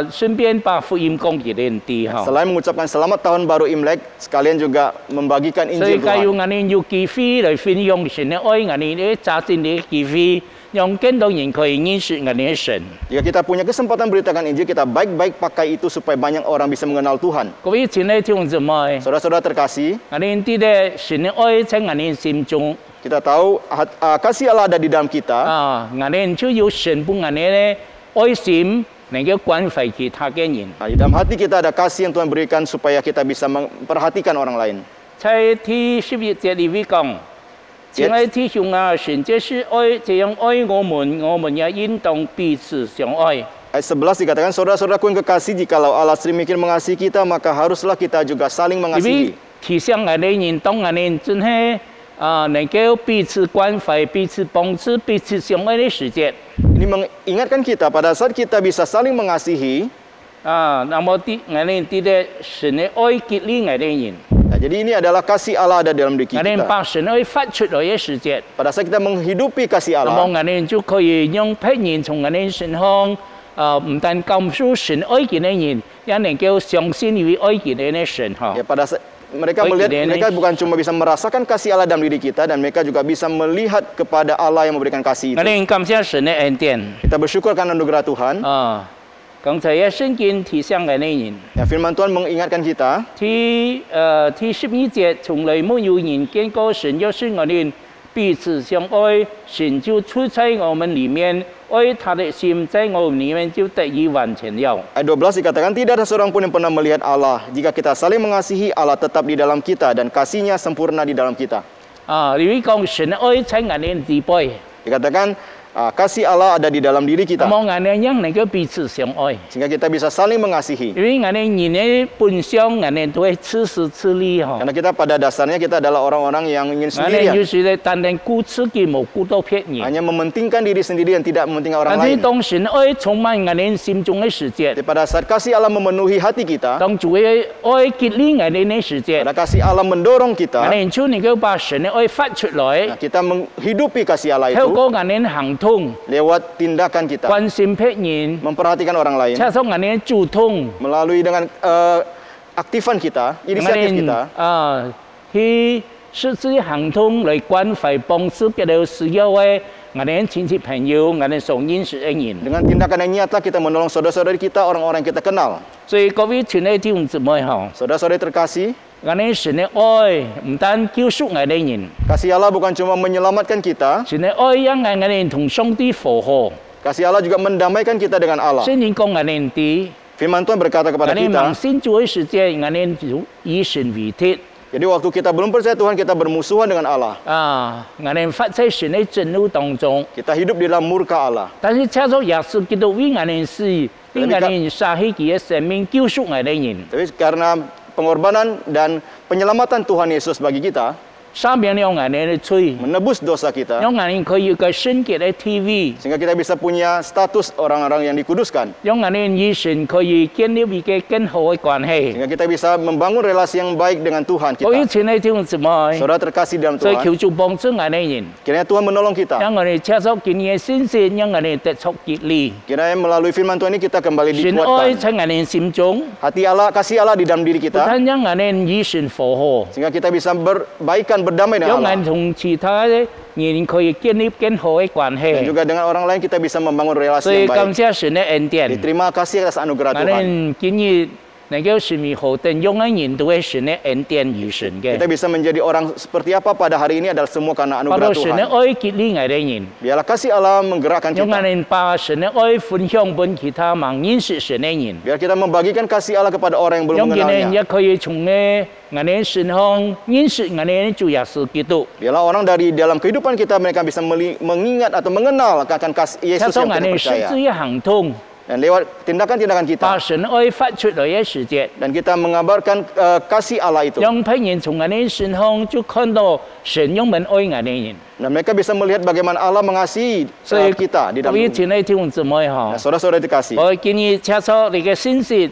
Speaker 6: 順便把福音講俾人哋嗬。
Speaker 7: Selain mengucapkan selamat tahun baru Imlek, sekalian juga membagikan
Speaker 6: 所以
Speaker 7: Injil
Speaker 6: 假如
Speaker 7: Tuhan.
Speaker 6: 我哋有機會嚟分享神嘅愛，我哋啲揸緊啲機會，讓更多人可以認識我哋嘅神。
Speaker 7: Jika kita punya kesempatan beritakan Injil, kita baik-baik pakai itu supaya banyak orang bisa mengenal Tuhan.
Speaker 6: 各位親愛的弟兄姊妹，
Speaker 7: Saudara-saudara terkasih,
Speaker 6: 我哋知道神嘅愛在我哋心中。
Speaker 7: kita tahu kasih Allah ada di dalam kita.
Speaker 6: 我哋就要神幫我哋嘅愛心能夠關懷其他嘅人。
Speaker 7: Nah, di dalam hati kita ada kasih yang Tuhan berikan supaya kita bisa memperhatikan orang lain.
Speaker 6: 在第11節裏面講，親愛的弟兄啊，神這是愛，這樣愛我們也應當彼此相愛。
Speaker 7: Ayat 11 dikatakan, saudara-saudaraku yang kekasih, jikalau Allah sedemikian mengasihi kita, maka haruslah kita juga saling
Speaker 6: 因為
Speaker 7: mengasihi.
Speaker 6: 提醒我哋人，當我哋真係能夠彼此關懷、彼此幫助、彼此相愛嘅時節，
Speaker 7: Ini mengingatkan kita pada saat kita bisa saling mengasihi.
Speaker 6: 那麼我哋知道神嘅愛激勵我哋人，
Speaker 7: Nah, jadi ini adalah kasih Allah ada dalam diri
Speaker 6: 我哋
Speaker 7: kita.
Speaker 6: 把神嘅愛發出來嘅時節，
Speaker 7: Pada saat kita menghidupi kasih
Speaker 6: 那麼
Speaker 7: Allah,
Speaker 6: 我哋就可以讓別人從我哋身上，唔但感受神愛佢嘅人，也能夠相信於愛佢嘅神嗬。
Speaker 7: ya pada saat mereka
Speaker 6: Baik,
Speaker 7: melihat,
Speaker 6: Dennis.
Speaker 7: mereka bukan cuma bisa merasakan kasih Allah dalam diri kita, dan mereka juga bisa melihat kepada Allah yang memberikan kasih
Speaker 6: 我
Speaker 7: itu.
Speaker 6: 哋感謝神嘅恩典。
Speaker 7: Kita bersyukur karena anugerah Tuhan.
Speaker 6: 剛才嘅聖經提醒我哋人，
Speaker 7: Ya, firman Tuhan mengingatkan kita,
Speaker 6: 第12節從來沒有人見過神，要是我哋彼此相愛，神就住在我們裡面，愛他的心在我們裡面就得以完全了。
Speaker 7: ayat 12 dikatakan, tidak ada seorang pun yang pernah melihat Allah. Jika kita saling mengasihi, Allah tetap di dalam kita dan kasihnya sempurna di dalam kita.
Speaker 6: 你講神嘅愛在我哋底背，
Speaker 7: Dikatakan kasih Allah ada di dalam diri kita.
Speaker 6: 望我哋因能夠彼此相愛，
Speaker 7: Sehingga kita bisa saling mengasihi.
Speaker 6: 因為我哋人嘅本相，我哋都係自私自利嗬。
Speaker 7: Karena kita pada dasarnya kita adalah orang-orang yang ingin
Speaker 6: 我哋
Speaker 7: sendirian.
Speaker 6: 有時咧單單顧自己，冇顧到別人。
Speaker 7: Hanya mementingkan diri sendiri dan tidak mementingkan orang
Speaker 6: 但是
Speaker 7: lain.
Speaker 6: 當神愛充滿我哋心中嘅時節，
Speaker 7: Jadi pada saat kasih Allah memenuhi hati kita,
Speaker 6: 當主嘅愛結連我哋嘅時節，
Speaker 7: pada kasih Allah mendorong
Speaker 6: 我
Speaker 7: kita,
Speaker 6: 哋就能夠把神嘅愛發出來，
Speaker 7: kita menghidupi kasih Allah
Speaker 6: 透
Speaker 7: itu
Speaker 6: 過我哋行動，
Speaker 7: lewat tindakan kita,
Speaker 6: 關心別人，
Speaker 7: memperhatikan orang lain,
Speaker 6: 加上我哋主動，
Speaker 7: melalui dengan aktifan kita,
Speaker 6: 我
Speaker 7: inisiatif
Speaker 6: 哋
Speaker 7: kita,
Speaker 6: 去實際行動來關懷幫助嘅到需要嘅我哋親戚朋友，我哋所認識嘅人。
Speaker 7: dengan tindakan yang nyata kita menolong saudara-saudari kita, orang-orang yang kita kenal.
Speaker 6: 所以各位親愛弟兄姊妹嗬，
Speaker 7: Saudara-saudari terkasih,
Speaker 6: 我哋神嘅愛唔單救贖我哋人，
Speaker 7: kasih Allah bukan cuma menyelamatkan kita,
Speaker 6: 神嘅愛讓我哋同上帝和好。
Speaker 7: kasih Allah juga mendamaikan kita dengan Allah.
Speaker 6: 聖經講我哋啲，
Speaker 7: Firman Tuhan berkata
Speaker 6: 我
Speaker 7: kepada
Speaker 6: 哋盲
Speaker 7: kita,
Speaker 6: 信主嘅時節，我哋就以神為鐵。
Speaker 7: jadi waktu kita belum percaya Tuhan, kita bermusuhan dengan Allah.
Speaker 6: 我哋發在神嘅震怒當中，
Speaker 7: Kita hidup di dalam murka Allah.
Speaker 6: 但是藉着耶穌基督為我哋死，為我哋捨棄佢嘅生命，救贖我哋人。
Speaker 7: Tapi karena pengorbanan dan penyelamatan Tuhan Yesus bagi kita,
Speaker 6: 赦免了我哋嘅罪，
Speaker 7: menebus dosa kita,
Speaker 6: 讓我哋可以有個聖潔嘅 TV，
Speaker 7: sehingga kita bisa punya status orang-orang yang dikuduskan.
Speaker 6: 讓我哋與神可以建立一個更好嘅關係。
Speaker 7: Sehingga kita bisa membangun relasi yang baik dengan Tuhan
Speaker 6: 各位
Speaker 7: kita.
Speaker 6: 親愛弟兄姊妹，
Speaker 7: Saudara terkasih dalam
Speaker 6: 所以
Speaker 7: Tuhan,
Speaker 6: 求主幫助我哋人，
Speaker 7: kiranya Tuhan menolong kita.
Speaker 6: 讓我哋接受今日嘅信息，讓我哋得出結力。
Speaker 7: Kiranya melalui firman Tuhan ini kita kembali
Speaker 6: 神愛
Speaker 7: dikuatkan.
Speaker 6: 在我哋心中，
Speaker 7: Hati Allah, kasih Allah di dalam diri
Speaker 6: 不
Speaker 7: kita,
Speaker 6: 但讓我哋與神和好，
Speaker 7: sehingga kita bisa berbaikan, berdamai
Speaker 6: 讓
Speaker 7: dengan
Speaker 6: 我
Speaker 7: Allah.
Speaker 6: 哋同其他嘅人可以建立更好嘅關
Speaker 7: Dan
Speaker 6: 係。
Speaker 7: juga dengan orang lain kita bisa membangun
Speaker 6: 所
Speaker 7: relasi
Speaker 6: 以
Speaker 7: yang
Speaker 6: 感
Speaker 7: baik.
Speaker 6: 謝神嘅恩典，
Speaker 7: Jadi, terima kasih atas anugerah
Speaker 6: 我
Speaker 7: Tuhan.
Speaker 6: 哋今日能夠成為何等用嘅人都係神嘅恩典與神嘅。
Speaker 7: Kita bisa menjadi orang seperti apa pada hari ini adalah semua karena
Speaker 6: 把
Speaker 7: anugerah
Speaker 6: 到神嘅
Speaker 7: Tuhan.
Speaker 6: 愛結連我哋人，
Speaker 7: Biarlah kasih Allah menggerakkan
Speaker 6: 讓我
Speaker 7: kita.
Speaker 6: 哋把神嘅愛分享俾其他盲認識神嘅人。
Speaker 7: Biar kita membagikan kasih Allah kepada orang yang belum
Speaker 6: 讓佢哋
Speaker 7: mengenalnya.
Speaker 6: 也可以從我哋身上認識我哋主耶穌基督，
Speaker 7: Biarlah orang dari dalam kehidupan kita mereka bisa mengingat atau mengenal akan kasih
Speaker 6: 接
Speaker 7: Yesus
Speaker 6: 受
Speaker 7: yang
Speaker 6: 我
Speaker 7: kita
Speaker 6: 哋實
Speaker 7: percaya.
Speaker 6: 際嘅行動，
Speaker 7: Dan lewat tindakan-tindakan
Speaker 6: 把
Speaker 7: kita.
Speaker 6: 神愛發出來嘅時節，
Speaker 7: Dan kita mengabarkan kasih Allah itu.
Speaker 6: 讓別人從我哋身上就看到神用門愛我哋人。
Speaker 7: Dan mereka bisa melihat bagaimana Allah mengasihi
Speaker 6: 所以
Speaker 7: kita di
Speaker 6: 各
Speaker 7: dalam
Speaker 6: 位
Speaker 7: dunia.
Speaker 6: 親愛弟兄姊妹嗬
Speaker 7: Nah,，saudara-saudara dikasih.
Speaker 6: 我建議接受你嘅信息，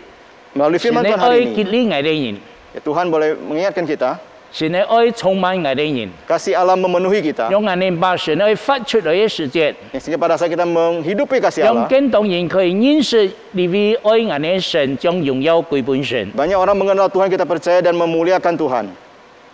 Speaker 7: Melalui
Speaker 6: 神
Speaker 7: firman
Speaker 6: 嘅
Speaker 7: Tuhan
Speaker 6: 愛
Speaker 7: hari
Speaker 6: 結
Speaker 7: ini,
Speaker 6: 連我哋人，
Speaker 7: ya Tuhan boleh mengingatkan kita,
Speaker 6: 神嘅愛充滿我哋人，
Speaker 7: kasih Allah memenuhi kita.
Speaker 6: 讓我哋把神愛發出來嘅時節，
Speaker 7: Sehingga pada saat kita menghidupi kasih
Speaker 6: 讓
Speaker 7: Allah,
Speaker 6: 更多人可以認識你為愛我哋神，將榮耀歸本神。
Speaker 7: banyak orang mengenal Tuhan, kita percaya dan memuliakan Tuhan.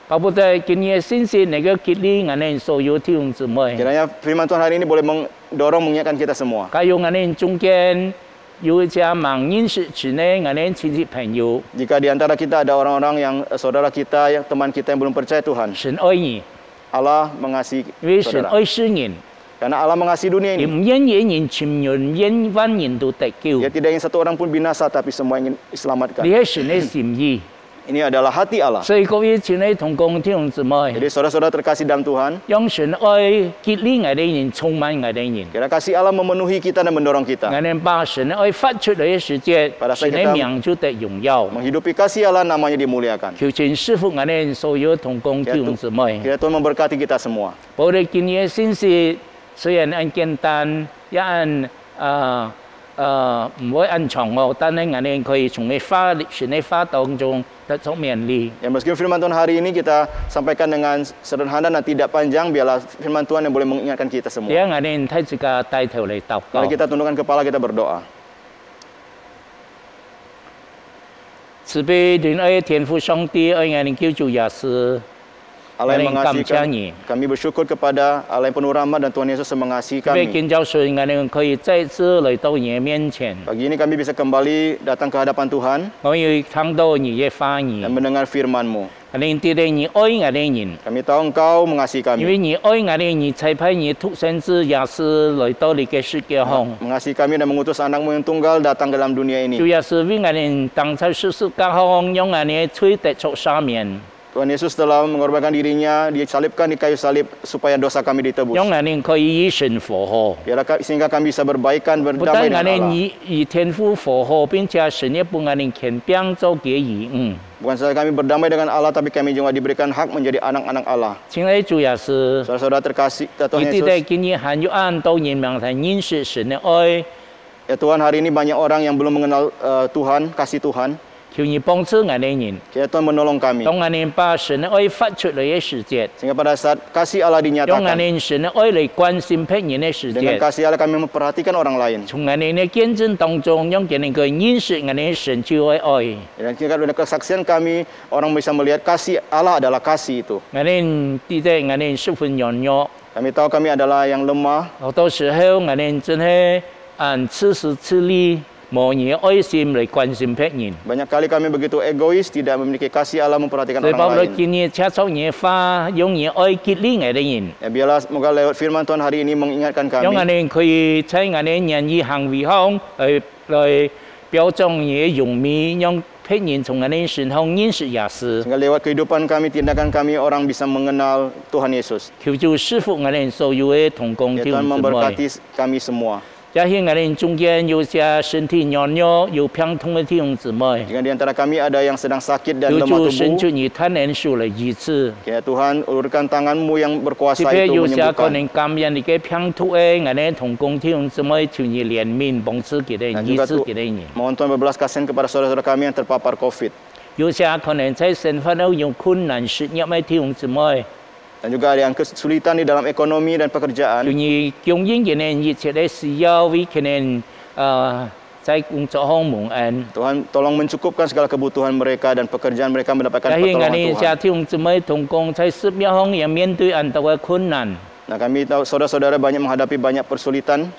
Speaker 6: 搞不得今日信息能夠結連我哋所有弟兄姊妹，
Speaker 7: Kiranya firman Tuhan hari ini boleh mendorong mengingatkan kita semua.
Speaker 6: 加入我哋中間有一家盲認識神嘅我哋親戚朋友，
Speaker 7: Jika di antara kita ada orang-orang yang saudara kita, yang teman kita yang belum percaya Tuhan,
Speaker 6: 神愛你，
Speaker 7: Allah mengasihi
Speaker 6: 因為神
Speaker 7: saudara.
Speaker 6: 愛世人，
Speaker 7: Karena Allah mengasihi dunia
Speaker 6: 亦
Speaker 7: ini.
Speaker 6: 唔因一人潛人，因萬人都得救。
Speaker 7: Dia tidak ingin satu orang pun binasa, tapi semua ingin
Speaker 6: 呢
Speaker 7: diselamatkan.
Speaker 6: 係神嘅心意，
Speaker 7: Ini adalah hati Allah.
Speaker 6: 所以各位親愛同工弟兄姊妹，
Speaker 7: Jadi saudara-saudara terkasih dalam Tuhan,
Speaker 6: 讓神愛結連我哋人，充滿我哋人。
Speaker 7: kira kasih Allah memenuhi kita dan mendorong
Speaker 6: 我
Speaker 7: kita.
Speaker 6: 哋把神嘅愛發出來嘅時節，
Speaker 7: Pada saat
Speaker 6: 神嘅
Speaker 7: kita
Speaker 6: 名就得榮耀。
Speaker 7: Menghidupi kasih Allah, namanya dimuliakan.
Speaker 6: 求神賜福我哋所有同工弟兄姊妹。
Speaker 7: Kira Tuhan memberkati kita semua.
Speaker 6: 我哋今日嘅信息雖然很簡單，也很唔會很長哦，但係我哋可以從神嘅話當中得出勉勵。
Speaker 7: Ya, meskipun firman Tuhan hari ini kita sampaikan dengan sederhana dan tidak panjang, biarlah firman Tuhan yang boleh mengingatkan kita
Speaker 6: 而
Speaker 7: semua.
Speaker 6: 家我哋睇自家帶頭嚟禱告
Speaker 7: Mari。kita tundukkan kepala, kita berdoa.
Speaker 6: 慈悲仁愛天父上帝，愛我哋救主耶穌。
Speaker 7: Allah yang
Speaker 6: Kami
Speaker 7: mengasihi
Speaker 6: kamciangi.
Speaker 7: kami bersyukur kepada Allah yang penuh rahmat dan Tuhan Yesus yang mengasihi
Speaker 6: 特別
Speaker 7: kami.
Speaker 6: 見教水，我哋可以再次嚟到你嘅面前，
Speaker 7: Pagi ini kami bisa kembali datang ke hadapan Tuhan
Speaker 6: 我要聽到你嘅話
Speaker 7: dan
Speaker 6: 語。
Speaker 7: mendengar firman-Mu.
Speaker 6: 我哋知道你愛我哋人，
Speaker 7: Kami tahu Engkau mengasihi
Speaker 6: 因為
Speaker 7: kami,
Speaker 6: 你愛我哋人，才派你獨生子耶穌嚟到你嘅世界上。
Speaker 7: mengasihi kami dan mengutus anak-Mu yang tunggal datang ke dalam dunia
Speaker 6: 主
Speaker 7: ini.
Speaker 6: 耶穌為我哋當在世界上，讓我哋罪得着赦免。
Speaker 7: Tuhan Yesus telah mengorbankan dirinya, disalibkan di kayu salib supaya dosa kami ditebus.
Speaker 6: 让我们可以与神复合。
Speaker 7: Biarlah sehingga kami bisa berbaikan
Speaker 6: 不
Speaker 7: berdamai
Speaker 6: 但
Speaker 7: dengan
Speaker 6: 我们
Speaker 7: Allah.
Speaker 6: 与天父复合，并且神也不我们权柄做结义。
Speaker 7: Bukan saja kami berdamai dengan Allah, tapi kami juga diberikan hak menjadi anak-anak Allah.
Speaker 6: 亲爱的主耶稣，
Speaker 7: Saudara-saudara terkasih, Tuhan
Speaker 6: 你对
Speaker 7: Yesus.
Speaker 6: 待今日还有按到人们才认识神的爱，
Speaker 7: Ya Tuhan, hari ini banyak orang yang belum mengenal Tuhan, kasih Tuhan.
Speaker 6: 求你帮助我们人，
Speaker 7: Kiranya Tuhan menolong kami.
Speaker 6: 当我们把神的爱发出来的时节，
Speaker 7: Sehingga pada saat kasih Allah
Speaker 6: 用我
Speaker 7: dinyatakan,
Speaker 6: 们神的爱来关心别人的时
Speaker 7: dengan
Speaker 6: 节，
Speaker 7: kasih Allah kami memperhatikan orang lain.
Speaker 6: 从我们的见证当中，让别人可以认识我们的神就爱爱。
Speaker 7: Dan jika ada kesaksian kami, orang bisa melihat kasih Allah adalah kasih itu.
Speaker 6: 我们对待我们十分软弱，
Speaker 7: Kami tahu kami adalah yang lemah.
Speaker 6: 好多时候我们真係按此时此地冇人愛心嚟關心別人。
Speaker 7: Banyak kali kami begitu egois, tidak memiliki kasih Allah memperhatikan
Speaker 6: 所以包
Speaker 7: orang
Speaker 6: 括
Speaker 7: lain.
Speaker 6: 今日赤手野花，用人愛激勵我哋人，
Speaker 7: Ya, biarlah semoga lewat firman Tuhan hari ini mengingatkan
Speaker 6: 讓我
Speaker 7: kami.
Speaker 6: 哋可以喺我哋人意行為上來表彰嘢用面，讓別人從我哋身上認識耶穌。
Speaker 7: Sehingga lewat kehidupan kami, tindakan kami, orang bisa mengenal Tuhan Yesus.
Speaker 6: 求主師傅我哋所有嘅同工
Speaker 7: Ya,
Speaker 6: 弟
Speaker 7: Tuhan
Speaker 6: 兄姊妹。
Speaker 7: memberkati kami semua.
Speaker 6: 也係我哋中間有些身體軟弱、有病痛嘅弟兄姊妹，
Speaker 7: Jika di antara kami ada yang sedang sakit dan
Speaker 6: 求
Speaker 7: lemah
Speaker 6: 主伸
Speaker 7: tubuh,
Speaker 6: 出你貪能數嚟醫治。
Speaker 7: ya Tuhan ulurkan tanganmu yang
Speaker 6: 特
Speaker 7: berkuasa
Speaker 6: 別
Speaker 7: itu
Speaker 6: 有些可
Speaker 7: menyembuhkan.
Speaker 6: 能感染你嘅病痛嘅，我哋同工弟兄姊妹求你憐憫幫助佢哋，
Speaker 7: Dan
Speaker 6: 醫
Speaker 7: juga
Speaker 6: 治
Speaker 7: tu,
Speaker 6: 佢哋人。
Speaker 7: mohon Tuhan berbelas kasihan kepada saudara-saudara kami yang terpapar COVID.
Speaker 6: 有些可能在生活上有困難失業嘅弟兄姊妹，
Speaker 7: Dan juga ada yang kesulitan di dalam ekonomi dan
Speaker 6: 求
Speaker 7: pekerjaan.
Speaker 6: 你供應佢哋一切嘅需要，為佢哋在工作上蒙恩。
Speaker 7: Tuhan tolong mencukupkan segala kebutuhan mereka dan pekerjaan mereka mendapatkan
Speaker 6: 但係我
Speaker 7: pertolongan
Speaker 6: 哋
Speaker 7: Tuhan.
Speaker 6: 些弟兄姊妹同工在事業上也面對很多嘅困難，
Speaker 7: Nah, kami tahu saudara-saudara banyak menghadapi banyak persulitan.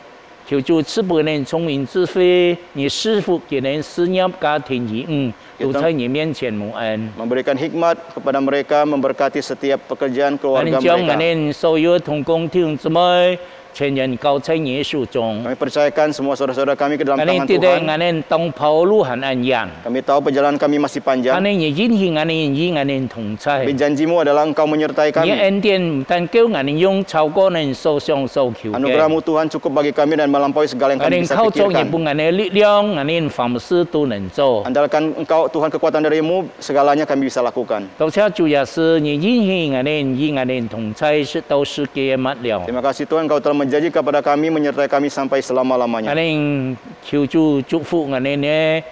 Speaker 6: 求主賜俾佢哋聰明智慧，你師傅佢哋事業家庭都在你面前蒙恩。
Speaker 7: Memberikan hikmat kepada mereka, memberkati setiap pekerjaan
Speaker 6: 我
Speaker 7: keluarga
Speaker 6: 哋將我
Speaker 7: mereka.
Speaker 6: 哋所有同工弟兄姊妹全人交在耶穌中。
Speaker 7: Kami percayakan semua saudara-saudara kami ke
Speaker 6: 我
Speaker 7: dalam
Speaker 6: 哋
Speaker 7: tangan
Speaker 6: 對待
Speaker 7: Tuhan.
Speaker 6: 我哋當跑路很安然，
Speaker 7: Kami tahu perjalanan kami masih
Speaker 6: 我
Speaker 7: panjang.
Speaker 6: 哋也因為我哋與我哋同在。
Speaker 7: Tapi janjimu adalah engkau menyertai
Speaker 6: 你
Speaker 7: kami.
Speaker 6: 恩典唔但叫我哋用超過我哋所想所求嘅，
Speaker 7: Anugerahmu Tuhan cukup bagi kami dan melampaui segala yang
Speaker 6: 我
Speaker 7: kami
Speaker 6: 哋
Speaker 7: bisa
Speaker 6: 靠着你
Speaker 7: pikirkan.
Speaker 6: 本我哋力量，我哋凡事都能做。
Speaker 7: Andalkan engkau Tuhan kekuatan darimu, segalanya kami bisa lakukan.
Speaker 6: 到且主耶穌，你因為我哋與我哋同在，是到世界末了。
Speaker 7: Terima kasih Tuhan, engkau telah menjanji kepada kami, menyertai kami sampai
Speaker 6: 我
Speaker 7: selama-lamanya.
Speaker 6: 哋求主祝福我哋呢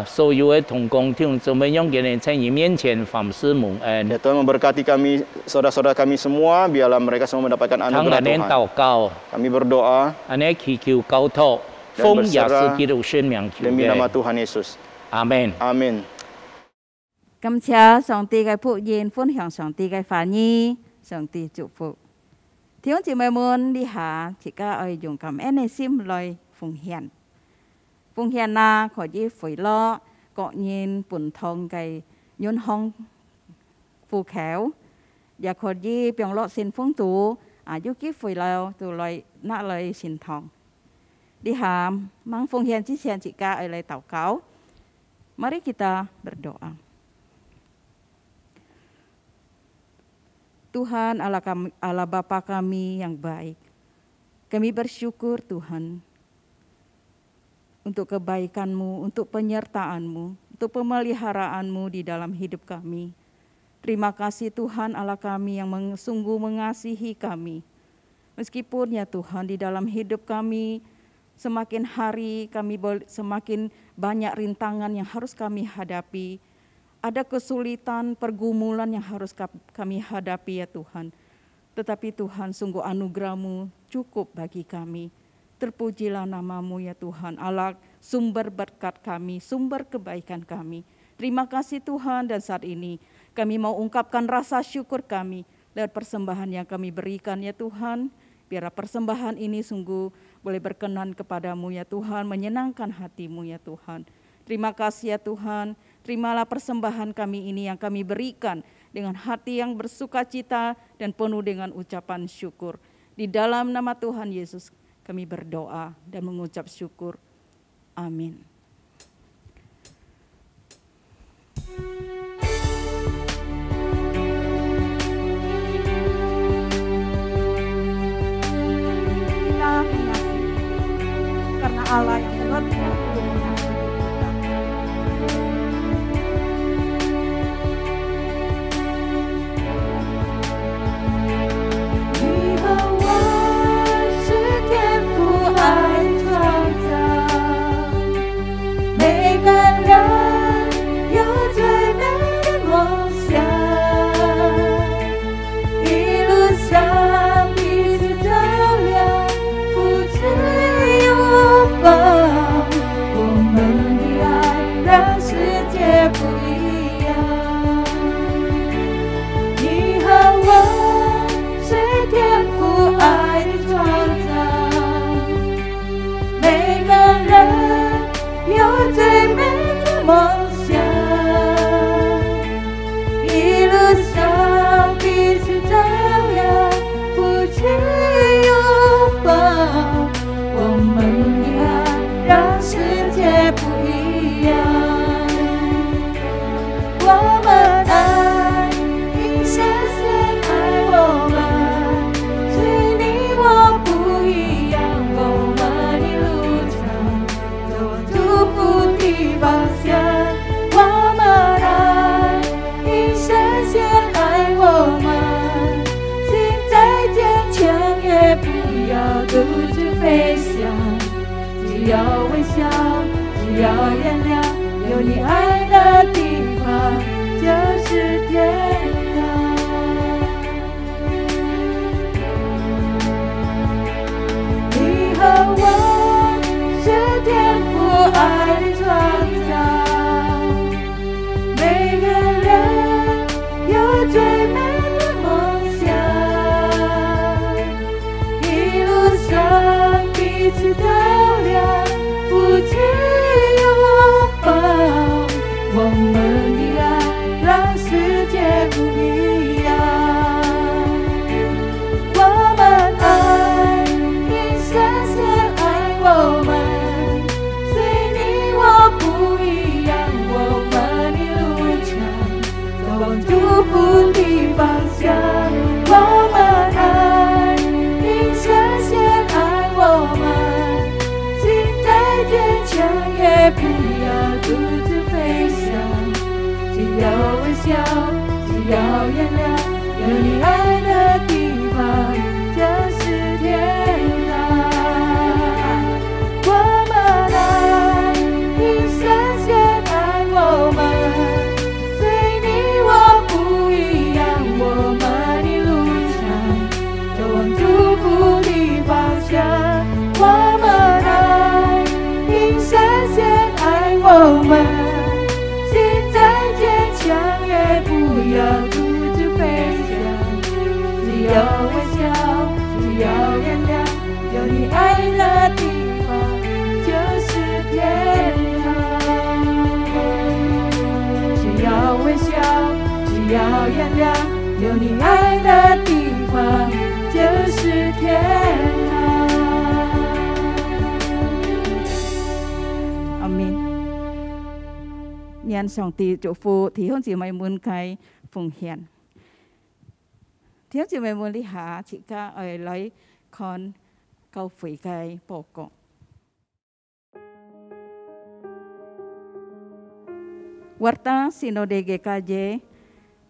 Speaker 6: 所有嘅同工弟兄姊妹，讓佢哋在你面前凡事蒙恩。
Speaker 7: Ya Tuhan memberkati kami, saudara-saudara kami semua, biarlah mereka semua mendapatkan
Speaker 6: ทั้ง
Speaker 7: anugerah
Speaker 6: 我哋
Speaker 7: Tuhan.
Speaker 6: 禱告，
Speaker 7: Kami berdoa
Speaker 6: 我哋祈求交託，
Speaker 7: Dan
Speaker 6: 奉耶穌
Speaker 7: berserah
Speaker 6: 基督聖名求
Speaker 7: demi nama
Speaker 6: 嘅，
Speaker 7: Tuhan Yesus.
Speaker 6: 阿門。
Speaker 7: Amin.
Speaker 3: 感謝上帝嘅福音，分享上帝嘅話語，上帝祝福。弟兄姊妹們，呢下自家愛用感恩嘅心來奉獻。奉獻啦，可以回落各人本堂嘅遠航富橋，也可以變落善風度，要機會了到來那來善堂。呢下mang奉獻之前，自家愛來禱告。Mari kita berdoa. Tuhan Allah Bapa kami yang baik, kami bersyukur Tuhan untuk kebaikan-Mu, untuk penyertaan-Mu, untuk pemeliharaan-Mu di dalam hidup kami. Terima kasih Tuhan Allah kami yang sungguh mengasihi kami. Meskipun ya Tuhan di dalam hidup kami semakin hari kami semakin banyak rintangan yang harus kami hadapi. Ada kesulitan, pergumulan yang harus kami hadapi ya Tuhan. Tetapi Tuhan sungguh anugerah-Mu cukup bagi kami. Terpujilah nama-Mu ya Tuhan Allah, sumber berkat kami, sumber kebaikan kami. Terima kasih Tuhan, dan saat ini kami mau ungkapkan rasa syukur kami lewat persembahan yang kami berikan ya Tuhan. Biar persembahan ini sungguh boleh berkenan kepadamu ya Tuhan, menyenangkan hatimu ya Tuhan. Terima kasih ya Tuhan, terimalah persembahan kami ini yang kami berikan dengan hati yang bersukacita dan penuh dengan ucapan syukur. Di dalam nama Tuhan Yesus kami berdoa dan mengucap syukur. Amin.
Speaker 4: 只要微笑，只要原谅，有你爱的地方就是天堂。你和我是天父爱的创造，每个人有最美的梦想，一路上彼此照亮，夫妻拥抱，我们的爱让世界不一样。我们爱，因深深爱我们，虽你我不一样，我们的路程走往祝福的方向。我们爱，因深深爱我们，心再坚强也不要独自飞翔。只要微笑，只要原谅，有你爱的地方就是天堂。我们爱，因深深爱我们，虽你我不一样，我们的路程走往祝福的方向。我们爱，因深深爱我们，心再坚强也不要独自飞翔。只要微笑，只要原谅，有你爱的地方就是天堂。只要微笑，只要原谅，有你爱的地方就是天堂。
Speaker 3: 阿們。願上帝祝福弟兄姊妹們嘅奉獻。弟兄姊妹們，呢下自家嚟看教會嘅報告。Warta Sinode GKJ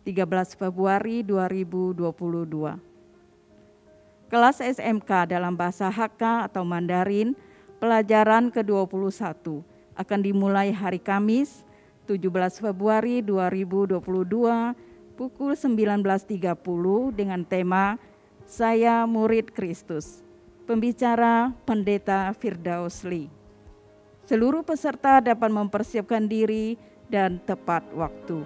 Speaker 3: 13 Februari 2022. Kelas SMK dalam bahasa Hakka atau Mandarin, pelajaran ke-21 akan dimulai hari Kamis 17 Februari 2022 pukul 19.30 dengan tema Saya Murid Kristus. Pembicara Pendeta Firdaus Lee. Seluruh peserta dapat mempersiapkan diri dan tepat waktu.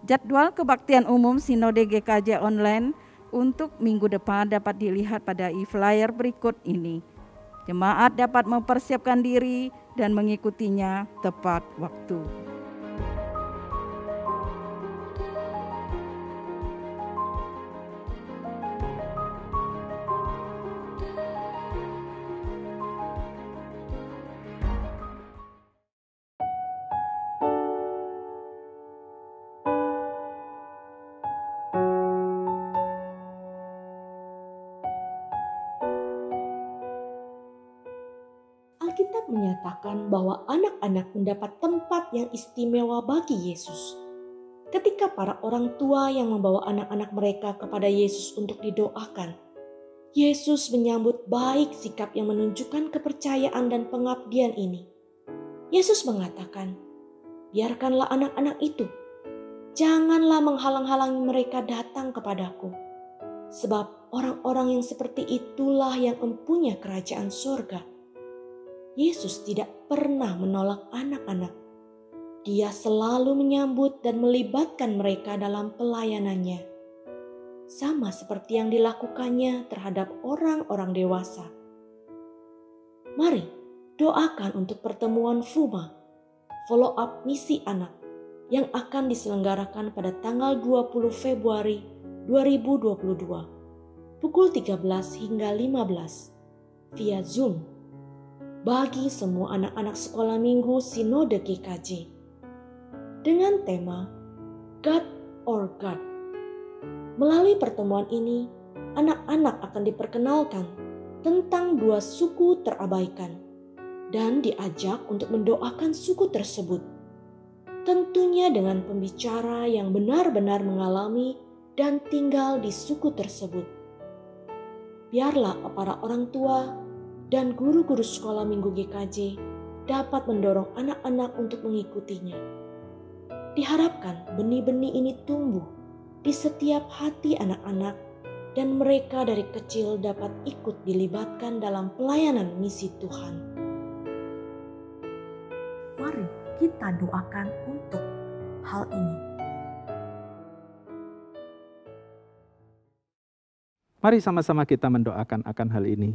Speaker 3: Jadwal kebaktian umum Sinode GKJ online untuk minggu depan dapat dilihat pada e-flyer berikut ini. Jemaat dapat mempersiapkan diri dan mengikutinya tepat waktu.
Speaker 8: Alkitab menyatakan bahwa anak-anak mendapat tempat yang istimewa bagi Yesus. Ketika para orang tua yang membawa anak-anak mereka kepada Yesus untuk didoakan, Yesus menyambut baik sikap yang menunjukkan kepercayaan dan pengabdian ini. Yesus mengatakan, "Biarkanlah anak-anak itu, janganlah menghalang-halangi mereka datang kepadaku, sebab orang-orang yang seperti itulah yang empunya kerajaan surga." Yesus tidak pernah menolak anak-anak. Dia selalu menyambut dan melibatkan mereka dalam pelayanannya. Sama seperti yang dilakukannya terhadap orang-orang dewasa. Mari doakan untuk pertemuan FUMA, follow up misi anak, yang akan diselenggarakan pada tanggal 20 Februari 2022. pukul 13 hingga 15 via Zoom bagi semua anak-anak sekolah minggu Sinode GKJ dengan tema God or God. Melalui pertemuan ini, anak-anak akan diperkenalkan tentang dua suku terabaikan dan diajak untuk mendoakan suku tersebut. Tentunya dengan pembicara yang benar-benar mengalami dan tinggal di suku tersebut. Biarlah para orang tua dan guru-guru sekolah minggu GKJ dapat mendorong anak-anak untuk mengikutinya. Diharapkan benih-benih ini tumbuh di setiap hati anak-anak dan mereka dari kecil dapat ikut dilibatkan dalam pelayanan misi Tuhan. Mari kita doakan untuk hal ini.
Speaker 9: Mari sama-sama kita mendoakan akan hal ini.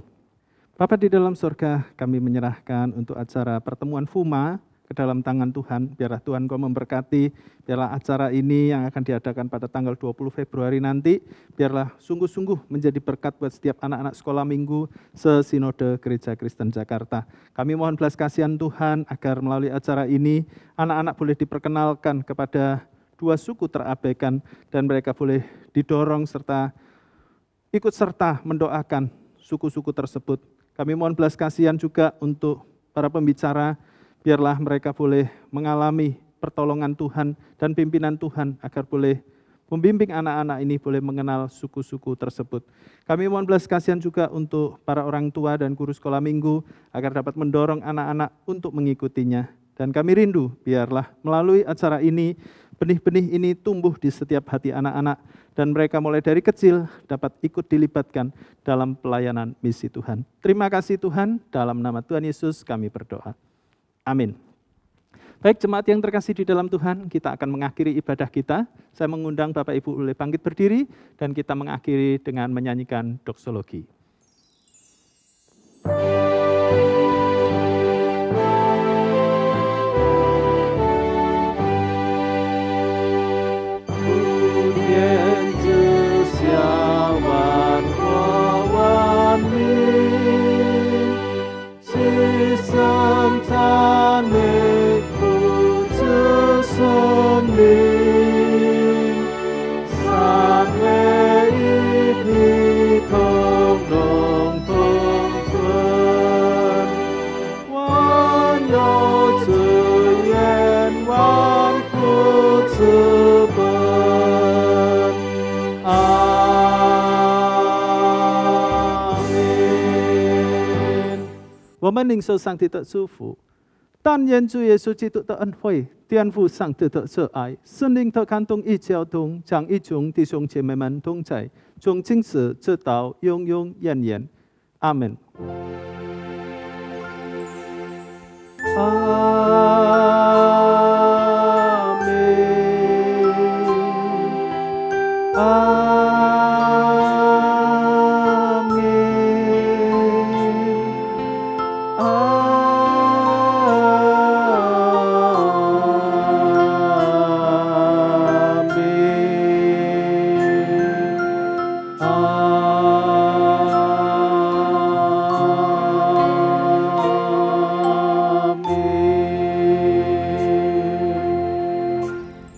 Speaker 9: Bapa di dalam surga, kami menyerahkan untuk acara pertemuan FUMA ke dalam tangan Tuhan. Biarlah Tuhan Kau memberkati, biarlah acara ini yang akan diadakan pada tanggal 20 Februari nanti, biarlah sungguh-sungguh menjadi berkat buat setiap anak-anak sekolah minggu se-Sinode Gereja Kristen Jakarta. Kami mohon belas kasihan Tuhan agar melalui acara ini, anak-anak boleh diperkenalkan kepada dua suku terabaikan dan mereka boleh didorong serta ikut serta mendoakan suku-suku tersebut. Kami mohon belas kasihan juga untuk para pembicara, biarlah mereka boleh mengalami pertolongan Tuhan dan pimpinan Tuhan agar boleh membimbing anak-anak ini boleh mengenal suku-suku tersebut. Kami mohon belas kasihan juga untuk para orang tua dan guru sekolah minggu agar dapat mendorong anak-anak untuk mengikutinya. Dan kami rindu biarlah melalui acara ini, benih-benih ini tumbuh di setiap hati anak-anak dan mereka mulai dari kecil dapat ikut dilibatkan dalam pelayanan misi Tuhan. Terima kasih Tuhan, dalam nama Tuhan Yesus kami berdoa. Amin. Baik jemaat yang terkasih di dalam Tuhan, kita akan mengakhiri ibadah kita. Saya mengundang Bapak Ibu boleh bangkit berdiri dan kita mengakhiri dengan menyanyikan doksologi. Woman ning so sang ti te su fu, tan yen zu ye su ji tu te en hui, tian fu sang te te se ai, sun ling te kan tong yi jiao dong, zhang yi zhong弟兄姐妹们同在，从今时直到永永远远，阿门。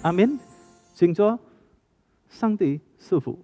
Speaker 9: 阿门。请坐，上帝赐福。